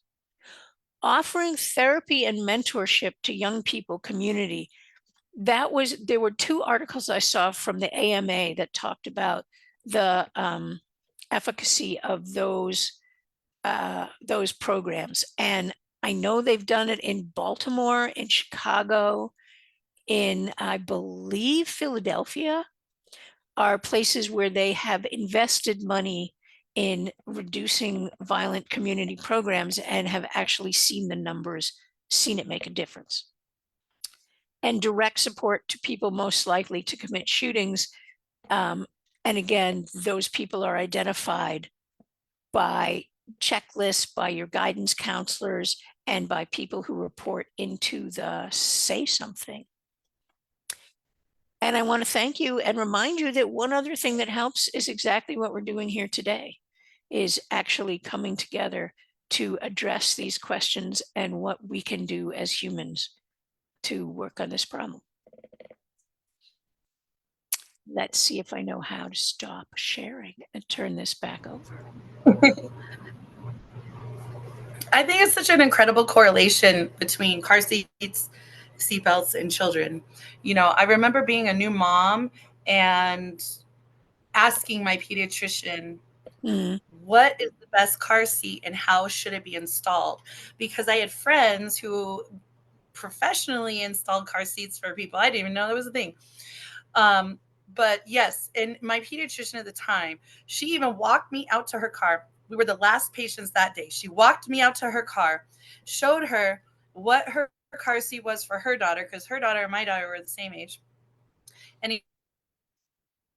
Offering therapy and mentorship to young people community. There were 2 articles I saw from the AMA that talked about the efficacy of those programs. And I know they've done it in Baltimore, in Chicago, in, I believe, Philadelphia, are places where they have invested money in reducing violent community programs and have actually seen the numbers, seen it make a difference. And direct support to people most likely to commit shootings. And again, those people are identified by checklists, by your guidance counselors, and by people who report into the Say Something. And I want to thank you and remind you that one other thing that helps is exactly what we're doing here today, is actually coming together to address these questions and what we can do as humans to work on this problem. Let's see if I know how to stop sharing and turn this back over. I think it's such an incredible correlation between car seats, seatbelts, and children. I remember being a new mom and asking my pediatrician, what is the best car seat and how should it be installed? Because I had friends who professionally installed car seats for people. I didn't even know that was a thing. But yes, and my pediatrician at the time, she even walked me out to her car. We were the last patients that day. She walked me out to her car, showed her what her car seat was for her daughter, because her daughter and my daughter were the same age, and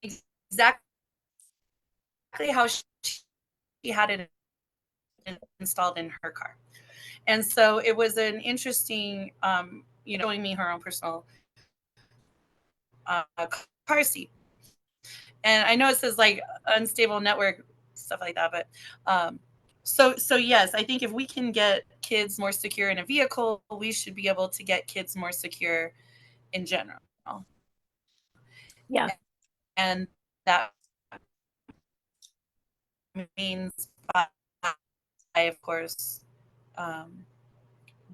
exactly how she had it installed in her car. And so it was an interesting, showing me her own personal car seat. And I know it says like unstable network, stuff like that, but so yes, I think if we can get kids more secure in a vehicle, we should be able to get kids more secure in general. Yeah. And that means by, of course,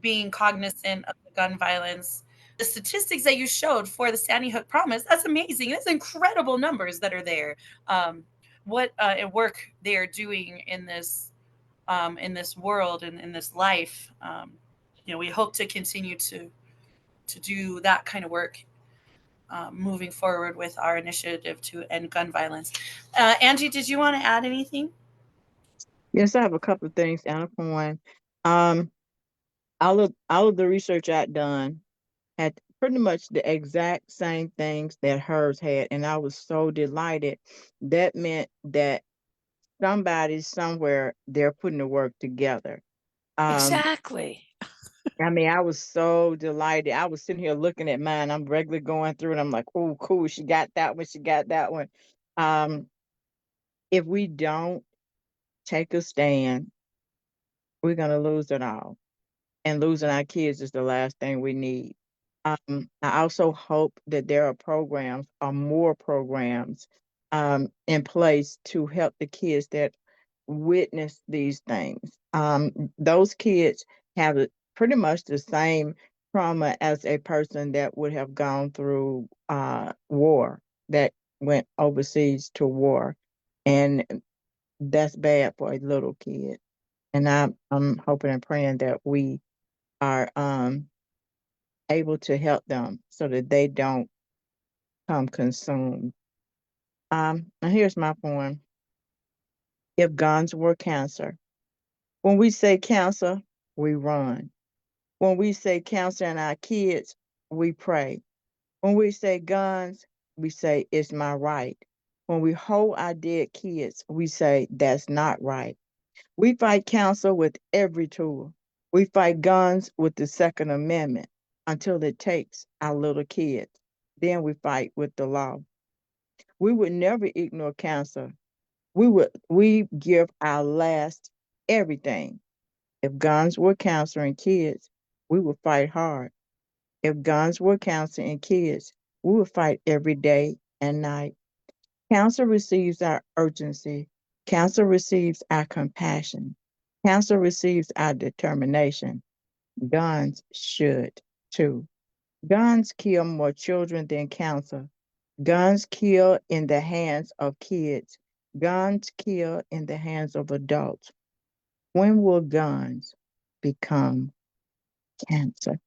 being cognizant of the gun violence. The statistics that you showed for the Sandy Hook Promise, that's amazing. That's incredible numbers that are there. What work they are doing in this world and in this life. We hope to continue to do that kind of work moving forward with our initiative to end gun violence. Angie, did you want to add anything? Yes, I have a couple of things, Anna. For one, um, all of the research I'd done had pretty much the exact same things that hers had, and I was so delighted. That meant that somebody somewhere they're putting the work together. Exactly. I mean, I was so delighted. I was sitting here looking at mine. I'm regularly going through and I'm like, oh, cool. She got that one. She got that one. Um, if we don't take a stand, we're going to lose it all. And losing our kids is the last thing we need. I also hope that there are programs or more programs in place to help the kids that witness these things. Those kids have pretty much the same trauma as a person that would have gone through war, that went overseas to war. And that's bad for a little kid. And I'm hoping and praying that we are able to help them so that they don't come consumed. And here's my point. If guns were cancer, when we say cancer, we run. When we say cancer in our kids, we pray. When we say guns, we say it's my right. When we hold our dead kids, we say that's not right. We fight cancer with every tool. We fight guns with the Second Amendment until it takes our little kids. Then we fight with the law. We would never ignore cancer. We give our last everything. If guns were cancer in kids, we would fight hard. If guns were cancer in kids, we would fight every day and night. Cancer receives our urgency. Cancer receives our compassion. Cancer receives our determination. Guns should too. Guns kill more children than cancer. Guns kill in the hands of kids. Guns kill in the hands of adults. When will guns become cancer?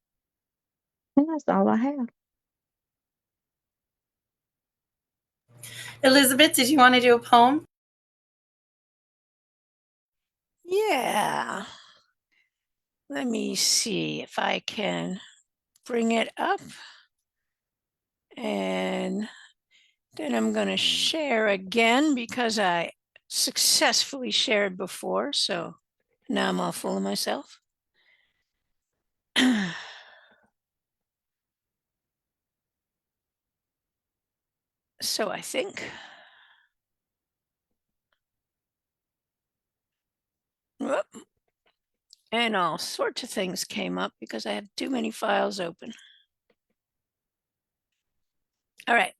And that's all I have. Elizabeth, did you want to do a poem? Yeah. Let me see if I can bring it up. And then I'm going to share again because I successfully shared before. So now I'm all full of myself. So I think. Whoop. And all sorts of things came up because I have too many files open. All right.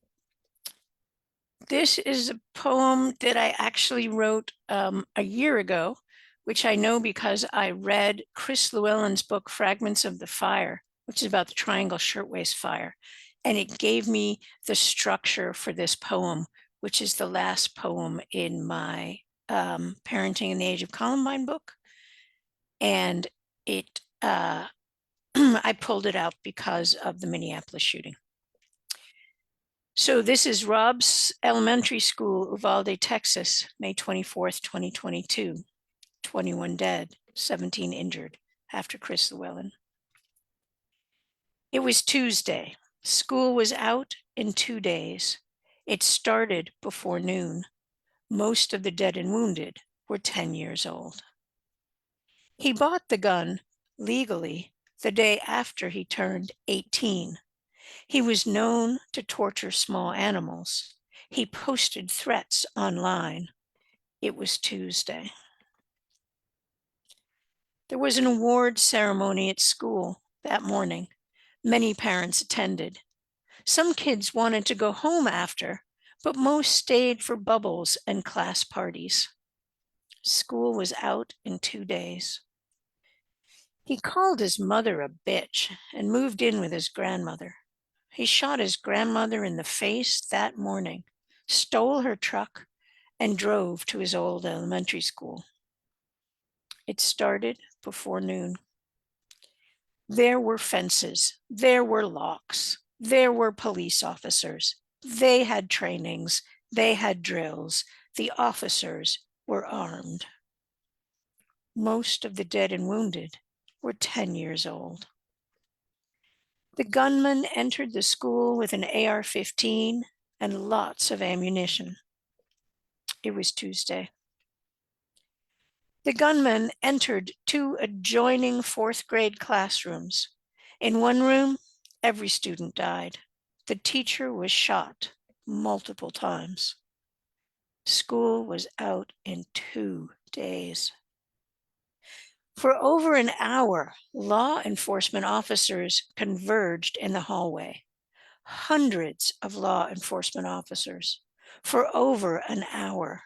This is a poem that I actually wrote a year ago, which I know because I read Chris Llewellyn's book, Fragments of the Fire, which is about the Triangle Shirtwaist Fire. And it gave me the structure for this poem, which is the last poem in my Parenting in the Age of Columbine book. And it, I pulled it out because of the Minneapolis shooting. So this is Rob's Elementary School, Uvalde, Texas, May 24th, 2022. 21 dead, 17 injured after Chris Llewellyn. It was Tuesday. School was out in 2 days. It started before noon. Most of the dead and wounded were 10 years old. He bought the gun legally the day after he turned 18. He was known to torture small animals. He posted threats online. It was Tuesday. There was an award ceremony at school that morning. Many parents attended. Some kids wanted to go home after, but most stayed for bubbles and class parties. School was out in 2 days. He called his mother a bitch and moved in with his grandmother. He shot his grandmother in the face that morning, stole her truck, and drove to his old elementary school. It started before noon. There were fences, there were locks, there were police officers. They had trainings, they had drills. The officers were armed. Most of the dead and wounded were 10 years old. The gunman entered the school with an AR-15 and lots of ammunition. It was Tuesday. The gunman entered 2 adjoining 4th grade classrooms. In one room, every student died. The teacher was shot multiple times. School was out in 2 days. For over an hour, law enforcement officers converged in the hallway. Hundreds of law enforcement officers. For over an hour.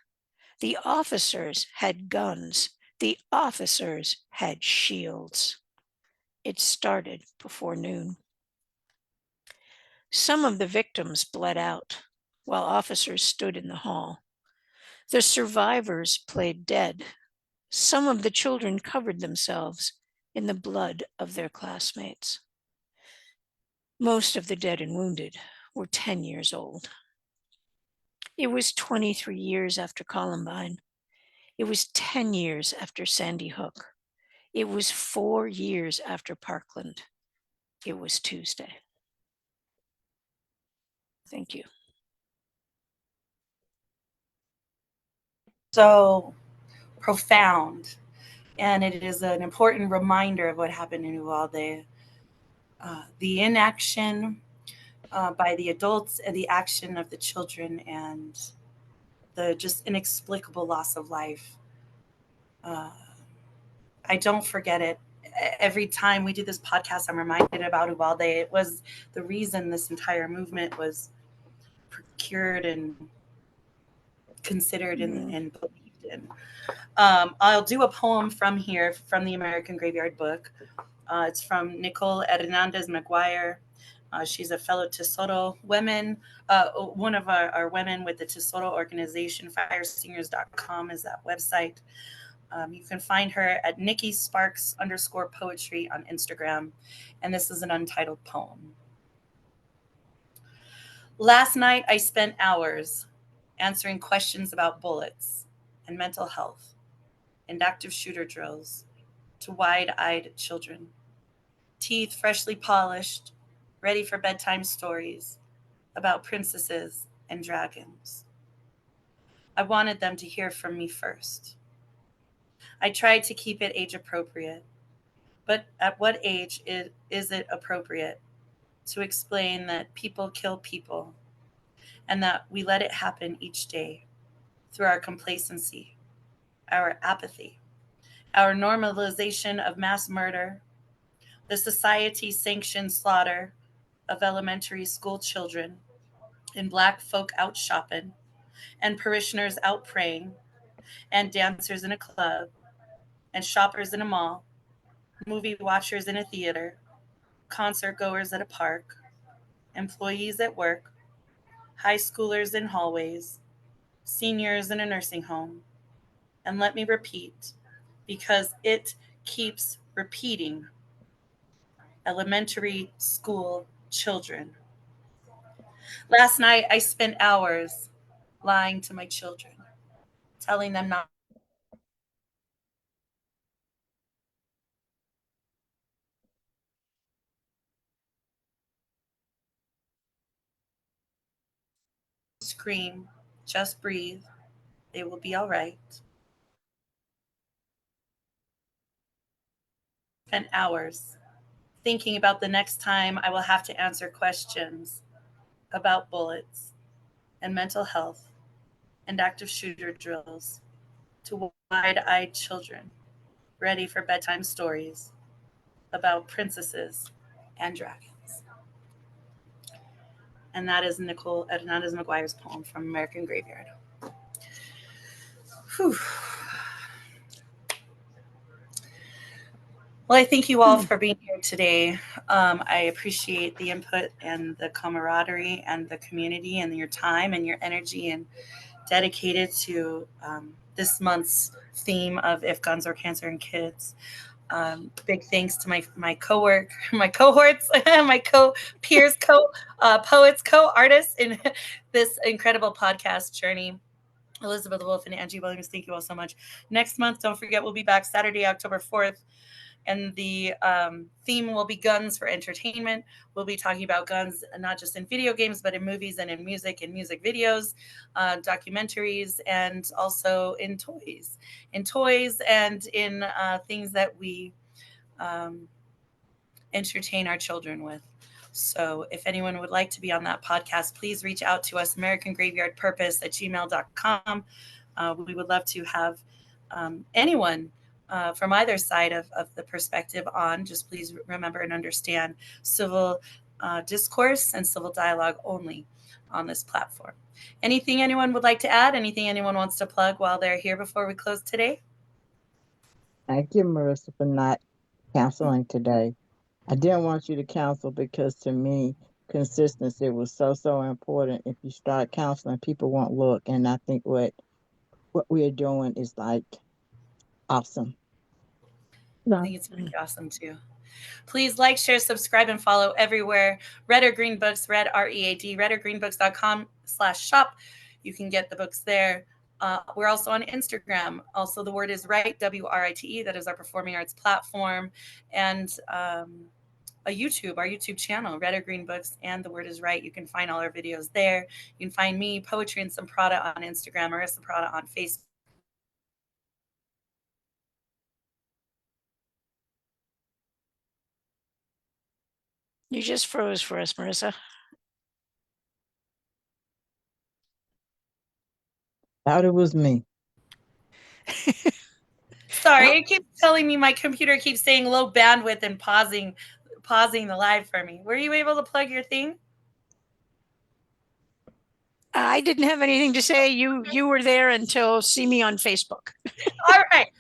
The officers had guns. The officers had shields. It started before noon. Some of the victims bled out while officers stood in the hall. The survivors played dead. Some of the children covered themselves in the blood of their classmates. Most of the dead and wounded were 10 years old. It was 23 years after Columbine. It was 10 years after Sandy Hook. It was 4 years after Parkland. It was Tuesday. Thank you. So profound. And it is an important reminder of what happened in Uvalde. The inaction by the adults and the action of the children and the just inexplicable loss of life. Uh, I don't forget it. Every time we do this podcast, I'm reminded about Uvalde. It was the reason this entire movement was procured and considered and believed in. I'll do a poem from here, from the American Graveyard book. It's from Nicole Hernandez McGuire. She's a fellow Tesoro women, one of our women with the Tesoro organization. Firesingers.com is that website. You can find her at Nikki Sparks _poetry on Instagram. And this is an untitled poem. Last night, I spent hours answering questions about bullets and mental health and active shooter drills to wide-eyed children, teeth freshly polished, ready for bedtime stories about princesses and dragons. I wanted them to hear from me first. I tried to keep it age appropriate, but at what age is it appropriate to explain that people kill people and that we let it happen each day through our complacency, our apathy, our normalization of mass murder, the society-sanctioned slaughter of elementary school children, and Black folk out shopping, and parishioners out praying, and dancers in a club, and shoppers in a mall, movie watchers in a theater, concert goers at a park, employees at work, high schoolers in hallways, seniors in a nursing home. And let me repeat, because it keeps repeating, elementary school children. Last night, I spent hours lying to my children, telling them not to scream, just breathe, they will be all right. Spent hours thinking about the next time I will have to answer questions about bullets and mental health and active shooter drills to wide-eyed children ready for bedtime stories about princesses and dragons. And that is McGuire's poem from American Graveyard. Whew. Well, I thank you all for being here today. I appreciate the input and the camaraderie and the community and your time and your energy and dedicated to this month's theme of If Guns Were Cancer in Kids. Big thanks to my cohorts, my co-peers, poets, co-artists in this incredible podcast journey. Elizabeth Wolf and Angie Williams, thank you all so much. Next month, don't forget, we'll be back Saturday, October 4th. And the theme will be guns for entertainment. We'll be talking about guns, not just in video games, but in movies and in music videos, documentaries, and also in toys and in things that we entertain our children with. So if anyone would like to be on that podcast, please reach out to us, AmericanGraveyardPurpose@gmail.com. We would love to have anyone from either side of the perspective on. Just please remember and understand civil discourse and civil dialogue only on this platform. Anything anyone would like to add? Anything anyone wants to plug while they're here before we close today? Thank you, Marissa, for not counseling today. I didn't want you to counsel because to me, consistency was so important. If you start counseling, people won't look. And I think what we are doing is like awesome. I think it's really awesome too. Please like, share, subscribe, and follow everywhere. Red or Green Books, Red, READ, redorgreenbooks.com/shop. You can get the books there. We're also on Instagram. Also, the word is right, WRITE. That is our performing arts platform. And our YouTube channel, Red or Green Books, and the word is right. You can find all our videos there. You can find me, Poetry and Some Prada on Instagram, Marissa Prada on Facebook. You just froze for us, Marissa. Thought it was me. Sorry, it keeps telling me my computer keeps saying low bandwidth and pausing the live for me. Were you able to plug your thing? I didn't have anything to say. You were there until see me on Facebook. All right.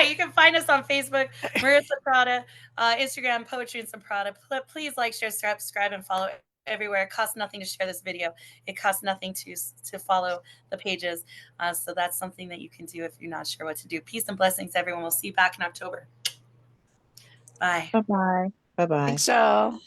You can find us on Facebook, Marissa Prada, Instagram, Poetry and Some Prada. Please like, share, subscribe, and follow everywhere. It costs nothing to share this video. It costs nothing to follow the pages. So that's something that you can do if you're not sure what to do. Peace and blessings, everyone. We'll see you back in October. Bye. Bye-bye. Bye-bye. Thanks all.